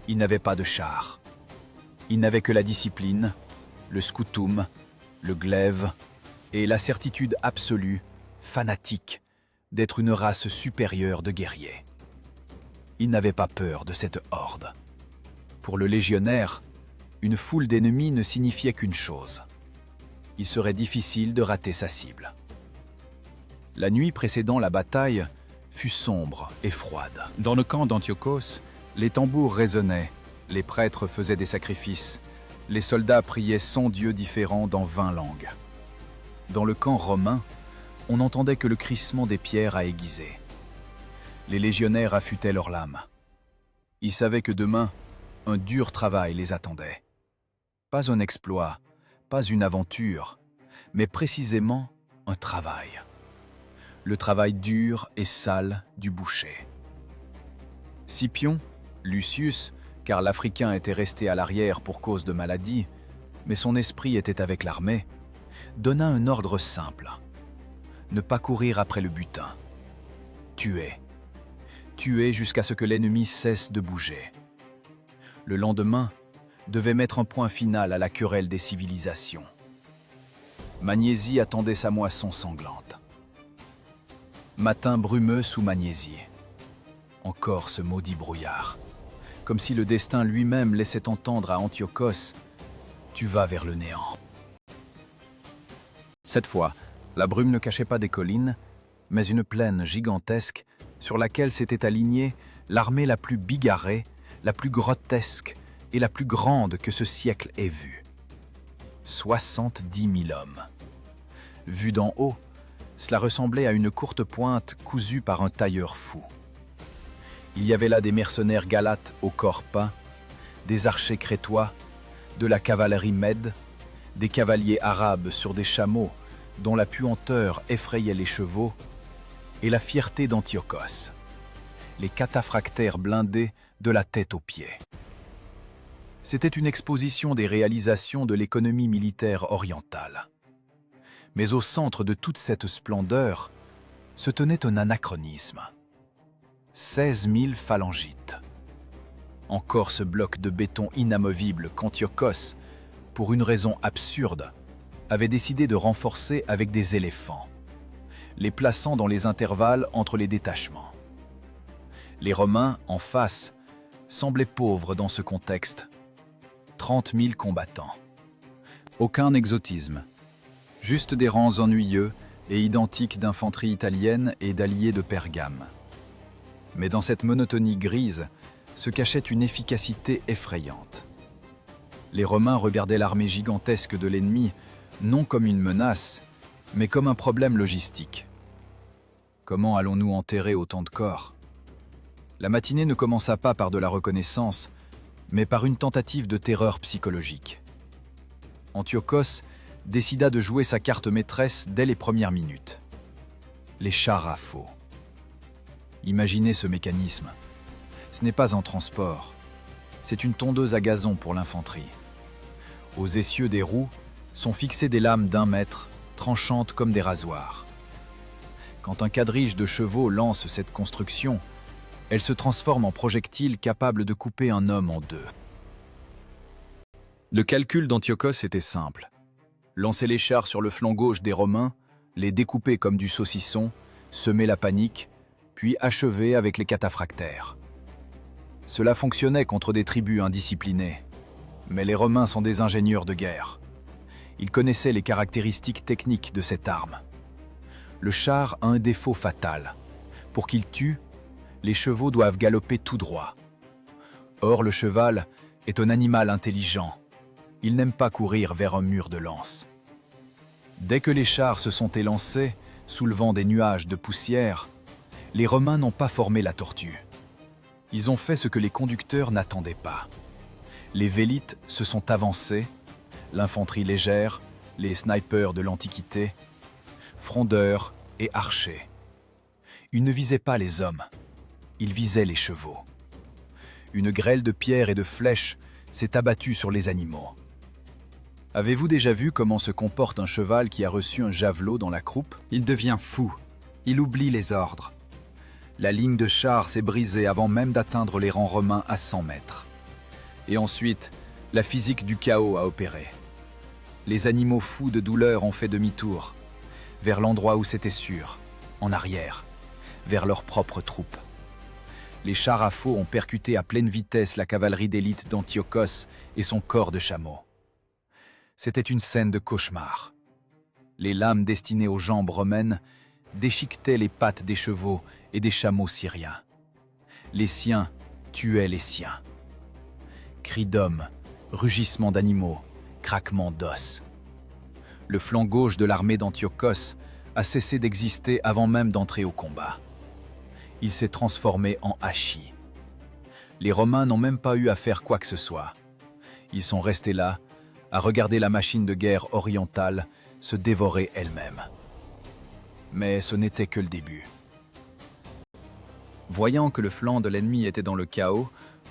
Ils n'avaient pas de chars. Ils n'avaient que la discipline, le scutum, le glaive et la certitude absolue, fanatique, d'être une race supérieure de guerriers. Ils n'avaient pas peur de cette horde. Pour le légionnaire, une foule d'ennemis ne signifiait qu'une chose: il serait difficile de rater sa cible. La nuit précédant la bataille fut sombre et froide. Dans le camp d'Antiochos, les tambours résonnaient, les prêtres faisaient des sacrifices, les soldats priaient 100 dieux différents dans 20 langues. Dans le camp romain, on n'entendait que le crissement des pierres à aiguiser. Les légionnaires affûtaient leurs lames. Ils savaient que demain, un dur travail les attendait. Pas un exploit, pas une aventure, mais précisément un travail. Le travail dur et sale du boucher. Scipion, Lucius, car l'Africain était resté à l'arrière pour cause de maladie, mais son esprit était avec l'armée, donna un ordre simple: ne pas courir après le butin. Tuer. Tuer jusqu'à ce que l'ennemi cesse de bouger. Le lendemain devait mettre un point final à la querelle des civilisations. Magnésie attendait sa moisson sanglante. Matin brumeux sous Magnésie. Encore ce maudit brouillard. Comme si le destin lui-même laissait entendre à Antiochos: tu vas vers le néant. Cette fois, la brume ne cachait pas des collines, mais une plaine gigantesque sur laquelle s'était alignée l'armée la plus bigarrée, la plus grotesque et la plus grande que ce siècle ait vue. 70 000 hommes. Vu d'en haut, cela ressemblait à une courte pointe cousue par un tailleur fou. Il y avait là des mercenaires galates au corps peint, des archers crétois, de la cavalerie mède, des cavaliers arabes sur des chameaux dont la puanteur effrayait les chevaux, et la fierté d'Antiochos, les cataphractaires blindés de la tête aux pieds. C'était une exposition des réalisations de l'économie militaire orientale. Mais au centre de toute cette splendeur se tenait un anachronisme. 16 000 phalangites. Encore ce bloc de béton inamovible qu'Antiochos, pour une raison absurde, avait décidé de renforcer avec des éléphants, les plaçant dans les intervalles entre les détachements. Les Romains, en face, semblaient pauvres dans ce contexte. 30 000 combattants. Aucun exotisme, juste des rangs ennuyeux et identiques d'infanterie italienne et d'alliés de Pergame. Mais dans cette monotonie grise se cachait une efficacité effrayante. Les Romains regardaient l'armée gigantesque de l'ennemi non comme une menace, mais comme un problème logistique. Comment allons-nous enterrer autant de corps? La matinée ne commença pas par de la reconnaissance, mais par une tentative de terreur psychologique. Antiochos décida de jouer sa carte maîtresse dès les premières minutes. Les chars à faux. Imaginez ce mécanisme. Ce n'est pas un transport, c'est une tondeuse à gazon pour l'infanterie. Aux essieux des roues sont fixées des lames d'1 mètre, tranchantes comme des rasoirs. Quand un quadrige de chevaux lance cette construction, elle se transforme en projectile capable de couper un homme en deux. Le calcul d'Antiochos était simple. Lancer les chars sur le flanc gauche des Romains, les découper comme du saucisson, semer la panique, puis achever avec les cataphractaires. Cela fonctionnait contre des tribus indisciplinées. Mais les Romains sont des ingénieurs de guerre. Ils connaissaient les caractéristiques techniques de cette arme. Le char a un défaut fatal. Pour qu'il tue, les chevaux doivent galoper tout droit. Or, le cheval est un animal intelligent. Il n'aime pas courir vers un mur de lance. Dès que les chars se sont élancés, soulevant des nuages de poussière, les Romains n'ont pas formé la tortue. Ils ont fait ce que les conducteurs n'attendaient pas. Les vélites se sont avancés, l'infanterie légère, les snipers de l'Antiquité, frondeurs et archers. Ils ne visaient pas les hommes, ils visaient les chevaux. Une grêle de pierres et de flèches s'est abattue sur les animaux. Avez-vous déjà vu comment se comporte un cheval qui a reçu un javelot dans la croupe? Il devient fou. Il oublie les ordres. La ligne de chars s'est brisée avant même d'atteindre les rangs romains à 100 mètres. Et ensuite, la physique du chaos a opéré. Les animaux fous de douleur ont fait demi-tour, vers l'endroit où c'était sûr, en arrière, vers leurs propres troupes. Les chars à faux ont percuté à pleine vitesse la cavalerie d'élite d'Antiochos et son corps de chameau. C'était une scène de cauchemar. Les lames destinées aux jambes romaines déchiquetaient les pattes des chevaux et des chameaux syriens. Les siens tuaient les siens. Cris d'hommes, rugissements d'animaux, craquements d'os. Le flanc gauche de l'armée d'Antiochos a cessé d'exister avant même d'entrer au combat. Il s'est transformé en hachis. Les Romains n'ont même pas eu à faire quoi que ce soit. Ils sont restés là, à regarder la machine de guerre orientale se dévorer elle-même. Mais ce n'était que le début. Voyant que le flanc de l'ennemi était dans le chaos,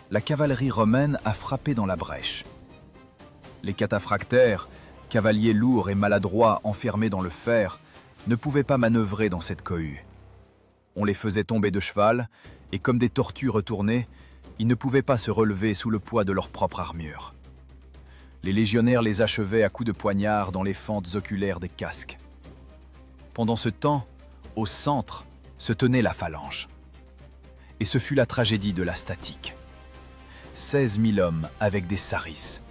la cavalerie romaine a frappé dans la brèche. Les cataphractaires, cavaliers lourds et maladroits enfermés dans le fer, ne pouvaient pas manœuvrer dans cette cohue. On les faisait tomber de cheval, et comme des tortues retournées, ils ne pouvaient pas se relever sous le poids de leur propre armure. Les légionnaires les achevaient à coups de poignard dans les fentes oculaires des casques. Pendant ce temps, au centre, se tenait la phalange. Et ce fut la tragédie de la statique. 16 000 hommes avec des sarisses.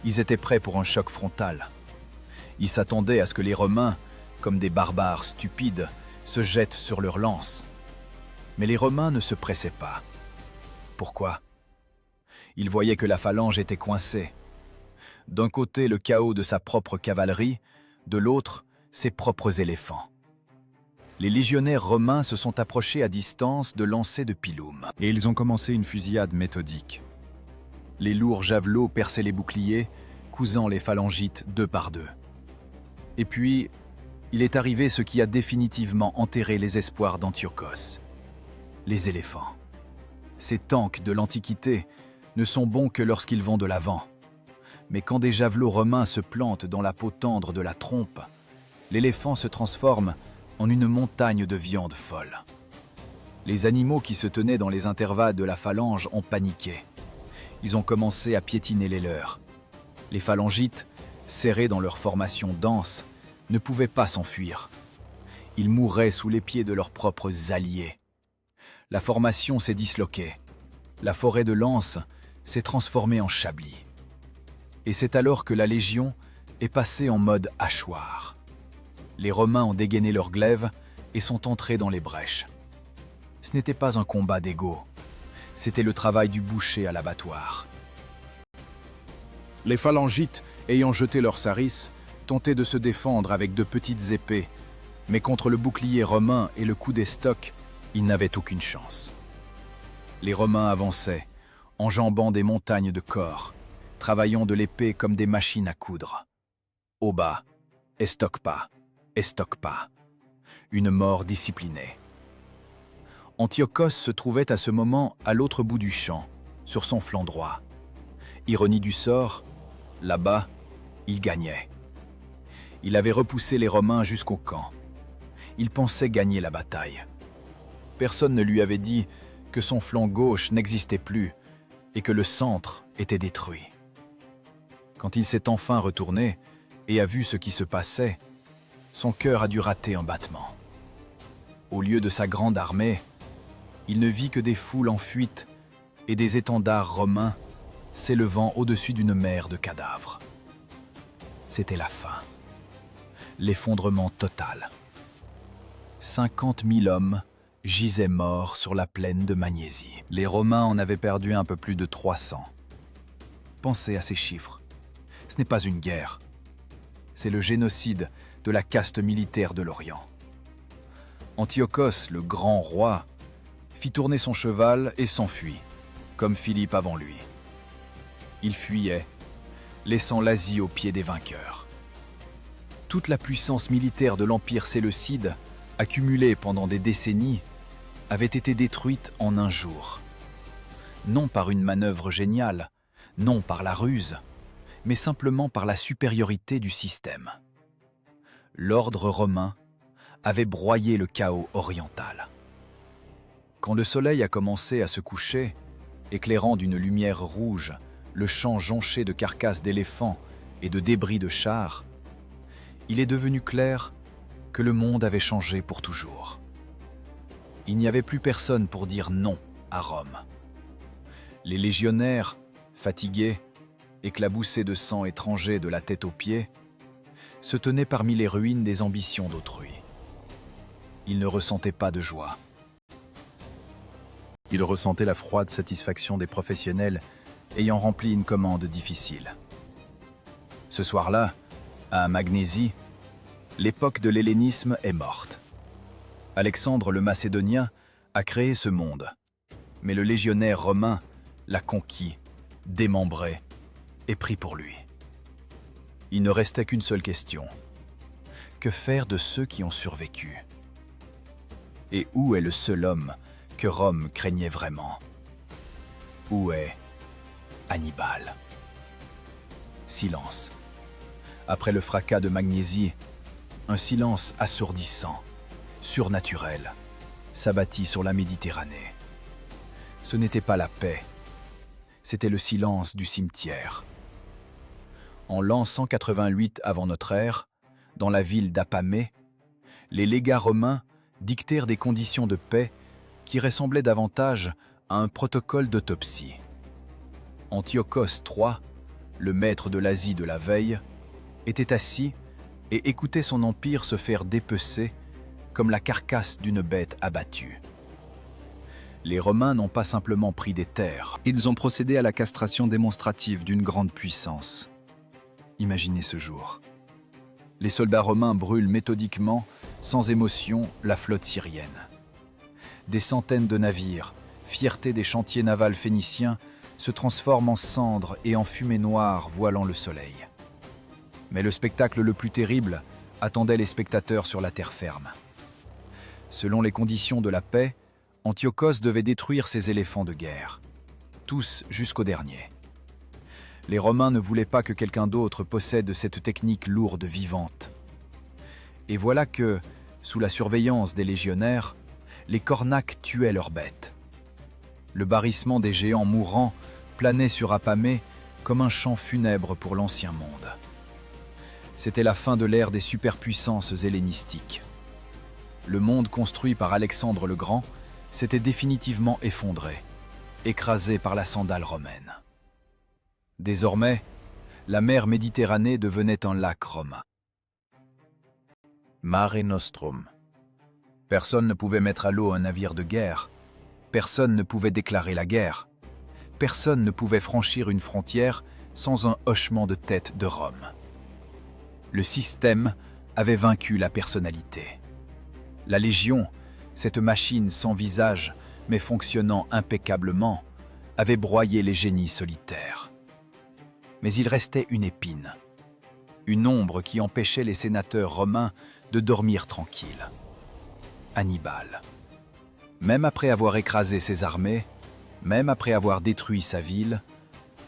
Ils étaient prêts pour un choc frontal. Ils s'attendaient à ce que les Romains, comme des barbares stupides, se jettent sur leurs lances. Mais les Romains ne se pressaient pas. Pourquoi? Ils voyaient que la phalange était coincée. D'un côté, le chaos de sa propre cavalerie, de l'autre, ses propres éléphants. Les légionnaires romains se sont approchés à distance de lancers de pilum. Et ils ont commencé une fusillade méthodique. Les lourds javelots perçaient les boucliers, cousant les phalangites deux par deux. Et puis, il est arrivé ce qui a définitivement enterré les espoirs d'Antiochos. Les éléphants. Ces tanks de l'Antiquité ne sont bons que lorsqu'ils vont de l'avant. Mais quand des javelots romains se plantent dans la peau tendre de la trompe, l'éléphant se transforme en une montagne de viande folle. Les animaux qui se tenaient dans les intervalles de la phalange ont paniqué. Ils ont commencé à piétiner les leurs. Les phalangites, serrés dans leur formation dense, ne pouvaient pas s'enfuir. Ils mourraient sous les pieds de leurs propres alliés. La formation s'est disloquée. La forêt de Lance s'est transformée en Chablis. Et c'est alors que la Légion est passée en mode hachoir. Les Romains ont dégainé leurs glaives et sont entrés dans les brèches. Ce n'était pas un combat d'ego, c'était le travail du boucher à l'abattoir. Les phalangites, ayant jeté leurs sarisses, tentaient de se défendre avec de petites épées, mais contre le bouclier romain et le coup d'estoc, ils n'avaient aucune chance. Les Romains avançaient, enjambant des montagnes de corps, travaillant de l'épée comme des machines à coudre. Au bas, estoc pas. Une mort disciplinée. Antiochos se trouvait à ce moment à l'autre bout du champ, sur son flanc droit. Ironie du sort, là-bas, il gagnait. Il avait repoussé les Romains jusqu'au camp. Il pensait gagner la bataille. Personne ne lui avait dit que son flanc gauche n'existait plus et que le centre était détruit. Quand il s'est enfin retourné et a vu ce qui se passait, son cœur a dû rater un battement. Au lieu de sa grande armée, il ne vit que des foules en fuite et des étendards romains s'élevant au-dessus d'une mer de cadavres. C'était la fin. L'effondrement total. 50 000 hommes gisaient morts sur la plaine de Magnésie. Les Romains en avaient perdu un peu plus de 300. Pensez à ces chiffres. Ce n'est pas une guerre. C'est le génocide de la caste militaire de l'Orient. Antiochos, le grand roi, fit tourner son cheval et s'enfuit, comme Philippe avant lui. Il fuyait, laissant l'Asie aux pieds des vainqueurs. Toute la puissance militaire de l'Empire séleucide, accumulée pendant des décennies, avait été détruite en un jour. Non par une manœuvre géniale, non par la ruse, mais simplement par la supériorité du système. L'ordre romain avait broyé le chaos oriental. Quand le soleil a commencé à se coucher, éclairant d'une lumière rouge le champ jonché de carcasses d'éléphants et de débris de chars, il est devenu clair que le monde avait changé pour toujours. Il n'y avait plus personne pour dire non à Rome. Les légionnaires, fatigués, éclaboussés de sang étranger de la tête aux pieds, se tenaient parmi les ruines des ambitions d'autrui. Ils ne ressentaient pas de joie. Ils ressentaient la froide satisfaction des professionnels ayant rempli une commande difficile. Ce soir-là, à Magnésie, l'époque de l'hellénisme est morte. Alexandre le Macédonien a créé ce monde, mais le légionnaire romain l'a conquis, démembré et pris pour lui. Il ne restait qu'une seule question. Que faire de ceux qui ont survécu? Et où est le seul homme que Rome craignait vraiment? Où est Hannibal? Silence. Après le fracas de Magnésie, un silence assourdissant, surnaturel, s'abattit sur la Méditerranée. Ce n'était pas la paix, c'était le silence du cimetière. En l'an 188 avant notre ère, dans la ville d'Apamée, les légats romains dictèrent des conditions de paix qui ressemblaient davantage à un protocole d'autopsie. Antiochos III, le maître de l'Asie de la veille, était assis et écoutait son empire se faire dépecer comme la carcasse d'une bête abattue. Les Romains n'ont pas simplement pris des terres, ils ont procédé à la castration démonstrative d'une grande puissance. Imaginez ce jour. Les soldats romains brûlent méthodiquement sans émotion, la flotte syrienne. Des centaines de navires, fierté des chantiers navals phéniciens, se transforment en cendres et en fumée noire voilant le soleil. Mais le spectacle le plus terrible attendait les spectateurs sur la terre ferme. Selon les conditions de la paix, Antiochos devait détruire ses éléphants de guerre, tous jusqu'au dernier. Les Romains ne voulaient pas que quelqu'un d'autre possède cette technique lourde vivante. Et voilà que, sous la surveillance des légionnaires, les cornacs tuaient leurs bêtes. Le barrissement des géants mourants planait sur Apamée comme un chant funèbre pour l'ancien monde. C'était la fin de l'ère des superpuissances hellénistiques. Le monde construit par Alexandre le Grand s'était définitivement effondré, écrasé par la sandale romaine. Désormais, la mer Méditerranée devenait un lac romain. Mare Nostrum. Personne ne pouvait mettre à l'eau un navire de guerre. Personne ne pouvait déclarer la guerre. Personne ne pouvait franchir une frontière sans un hochement de tête de Rome. Le système avait vaincu la personnalité. La Légion, cette machine sans visage mais fonctionnant impeccablement, avait broyé les génies solitaires. Mais il restait une épine, une ombre qui empêchait les sénateurs romains de dormir tranquilles. Hannibal. Même après avoir écrasé ses armées, même après avoir détruit sa ville,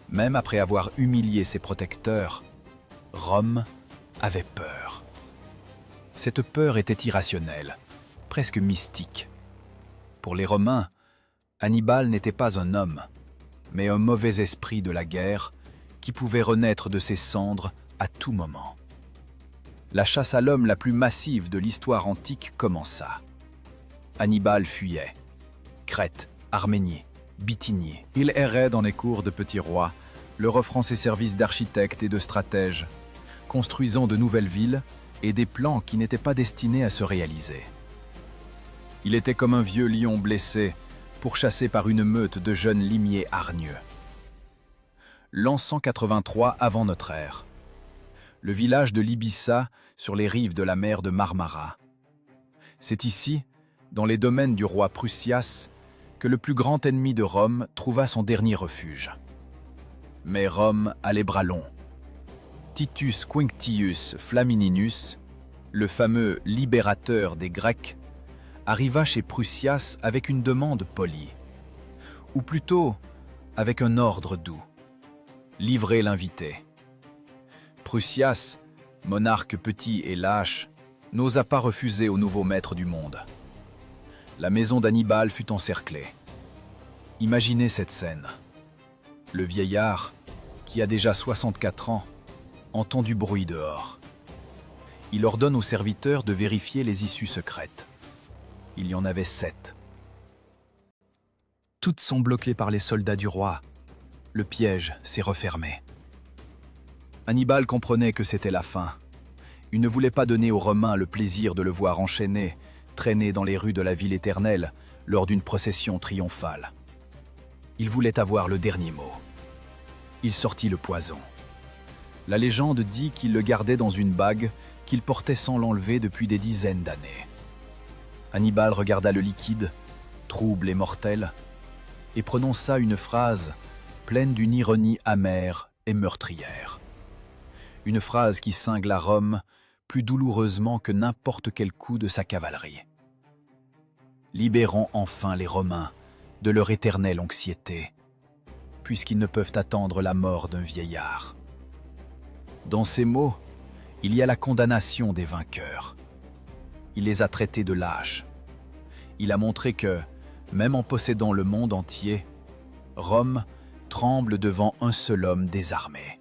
même après avoir humilié ses protecteurs, Rome avait peur. Cette peur était irrationnelle, presque mystique. Pour les Romains, Hannibal n'était pas un homme, mais un mauvais esprit de la guerre qui pouvait renaître de ses cendres à tout moment. La chasse à l'homme la plus massive de l'histoire antique commença. Hannibal fuyait. Crète, Arménie, Bithynie. Il errait dans les cours de petits rois, leur offrant ses services d'architecte et de stratège, construisant de nouvelles villes et des plans qui n'étaient pas destinés à se réaliser. Il était comme un vieux lion blessé, pourchassé par une meute de jeunes limiers hargneux. L'an 183 avant notre ère. Le village de Libissa, sur les rives de la mer de Marmara. C'est ici, dans les domaines du roi Prusias, que le plus grand ennemi de Rome trouva son dernier refuge. Mais Rome a les bras longs. Titus Quinctius Flamininus, le fameux libérateur des Grecs, arriva chez Prusias avec une demande polie, ou plutôt avec un ordre doux. Livrer l'invité. Prusias, monarque petit et lâche, n'osa pas refuser au nouveau maître du monde. La maison d'Hannibal fut encerclée. Imaginez cette scène. Le vieillard, qui a déjà 64 ans, entend du bruit dehors. Il ordonne aux serviteurs de vérifier les issues secrètes. Il y en avait 7. Toutes sont bloquées par les soldats du roi. Le piège s'est refermé. Hannibal comprenait que c'était la fin. Il ne voulait pas donner aux Romains le plaisir de le voir enchaîné, traîné dans les rues de la ville éternelle lors d'une procession triomphale. Il voulait avoir le dernier mot. Il sortit le poison. La légende dit qu'il le gardait dans une bague qu'il portait sans l'enlever depuis des dizaines d'années. Hannibal regarda le liquide, trouble et mortel, et prononça une phrase pleine d'une ironie amère et meurtrière. Une phrase qui cingla Rome plus douloureusement que n'importe quel coup de sa cavalerie. Libérons enfin les Romains de leur éternelle anxiété, puisqu'ils ne peuvent attendre la mort d'un vieillard. Dans ces mots, il y a la condamnation des vainqueurs. Il les a traités de lâches. Il a montré que, même en possédant le monde entier, Rome tremble devant un seul homme désarmé.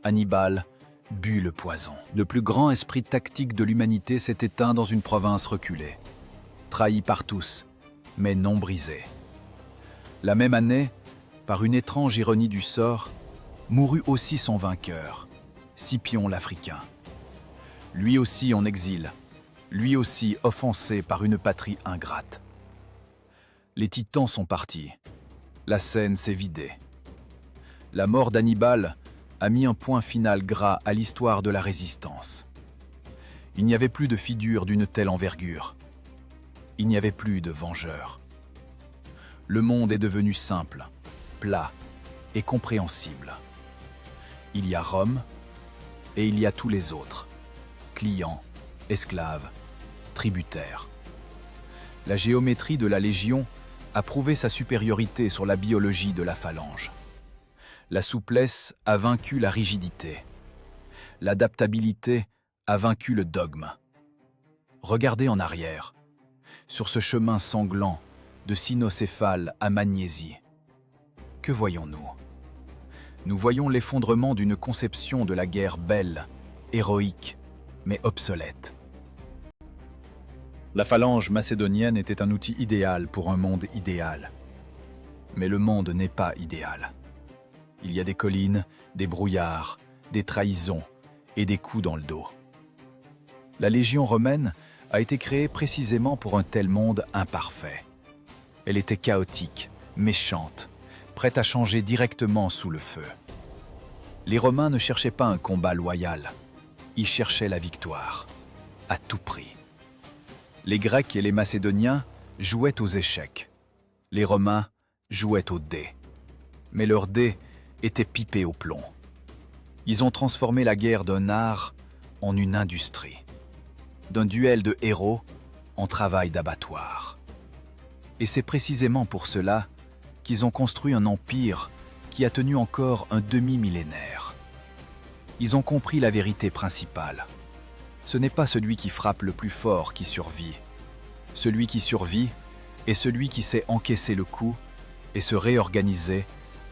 Hannibal but le poison. Le plus grand esprit tactique de l'humanité s'est éteint dans une province reculée, trahi par tous, mais non brisé. La même année, par une étrange ironie du sort, mourut aussi son vainqueur, Scipion l'Africain. Lui aussi en exil, lui aussi offensé par une patrie ingrate. Les titans sont partis, la scène s'est vidée. La mort d'Hannibal a mis un point final gras à l'histoire de la résistance. Il n'y avait plus de figure d'une telle envergure. Il n'y avait plus de vengeurs. Le monde est devenu simple, plat et compréhensible. Il y a Rome et il y a tous les autres, clients, esclaves, tributaires. La géométrie de la Légion a prouvé sa supériorité sur la biologie de la phalange. La souplesse a vaincu la rigidité. L'adaptabilité a vaincu le dogme. Regardez en arrière, sur ce chemin sanglant de Cynocéphale à Magnésie. Que voyons-nous? Nous voyons l'effondrement d'une conception de la guerre belle, héroïque, mais obsolète. La phalange macédonienne était un outil idéal pour un monde idéal. Mais le monde n'est pas idéal. Il y a des collines, des brouillards, des trahisons et des coups dans le dos. La Légion romaine a été créée précisément pour un tel monde imparfait. Elle était chaotique, méchante, prête à changer directement sous le feu. Les Romains ne cherchaient pas un combat loyal, ils cherchaient la victoire, à tout prix. Les Grecs et les Macédoniens jouaient aux échecs. Les Romains jouaient aux dés. Mais leurs dés étaient pipés au plomb. Ils ont transformé la guerre d'un art en une industrie, d'un duel de héros en travail d'abattoir. Et c'est précisément pour cela qu'ils ont construit un empire qui a tenu encore un demi-millénaire. Ils ont compris la vérité principale. Ce n'est pas celui qui frappe le plus fort qui survit. Celui qui survit est celui qui sait encaisser le coup et se réorganiser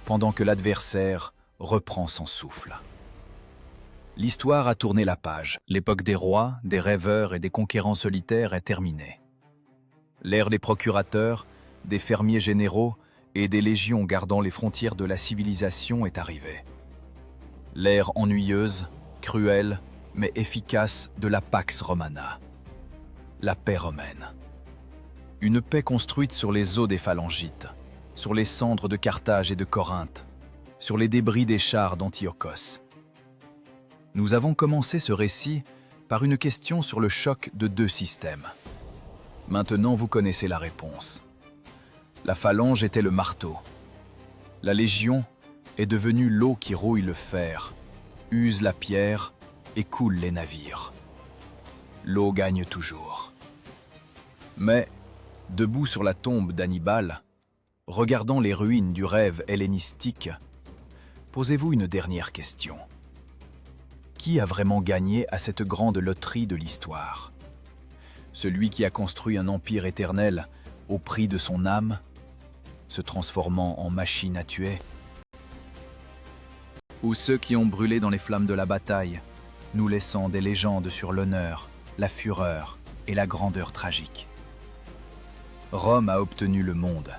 pendant que l'adversaire reprend son souffle. L'histoire a tourné la page. L'époque des rois, des rêveurs et des conquérants solitaires est terminée. L'ère des procurateurs, des fermiers généraux et des légions gardant les frontières de la civilisation est arrivée. L'ère ennuyeuse, cruelle, mais efficace de la Pax Romana, la paix romaine. Une paix construite sur les os des phalangites, sur les cendres de Carthage et de Corinthe, sur les débris des chars d'Antiochos. Nous avons commencé ce récit par une question sur le choc de deux systèmes. Maintenant, vous connaissez la réponse. La phalange était le marteau. La légion est devenue l'eau qui rouille le fer, use la pierre et coule les navires. L'eau gagne toujours. Mais, debout sur la tombe d'Hannibal, regardant les ruines du rêve hellénistique, posez-vous une dernière question. Qui a vraiment gagné à cette grande loterie de l'histoire? Celui qui a construit un empire éternel au prix de son âme, se transformant en machine à tuer? Ou ceux qui ont brûlé dans les flammes de la bataille, nous laissant des légendes sur l'honneur, la fureur et la grandeur tragique? Rome a obtenu le monde,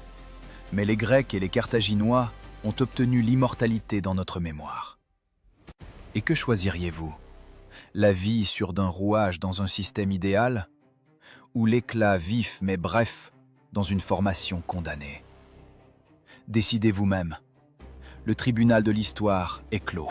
mais les Grecs et les Carthaginois ont obtenu l'immortalité dans notre mémoire. Et que choisiriez-vous? La vie sur d'un rouage dans un système idéal? Ou l'éclat vif mais bref dans une formation condamnée? Décidez vous-même. Le tribunal de l'histoire est clos.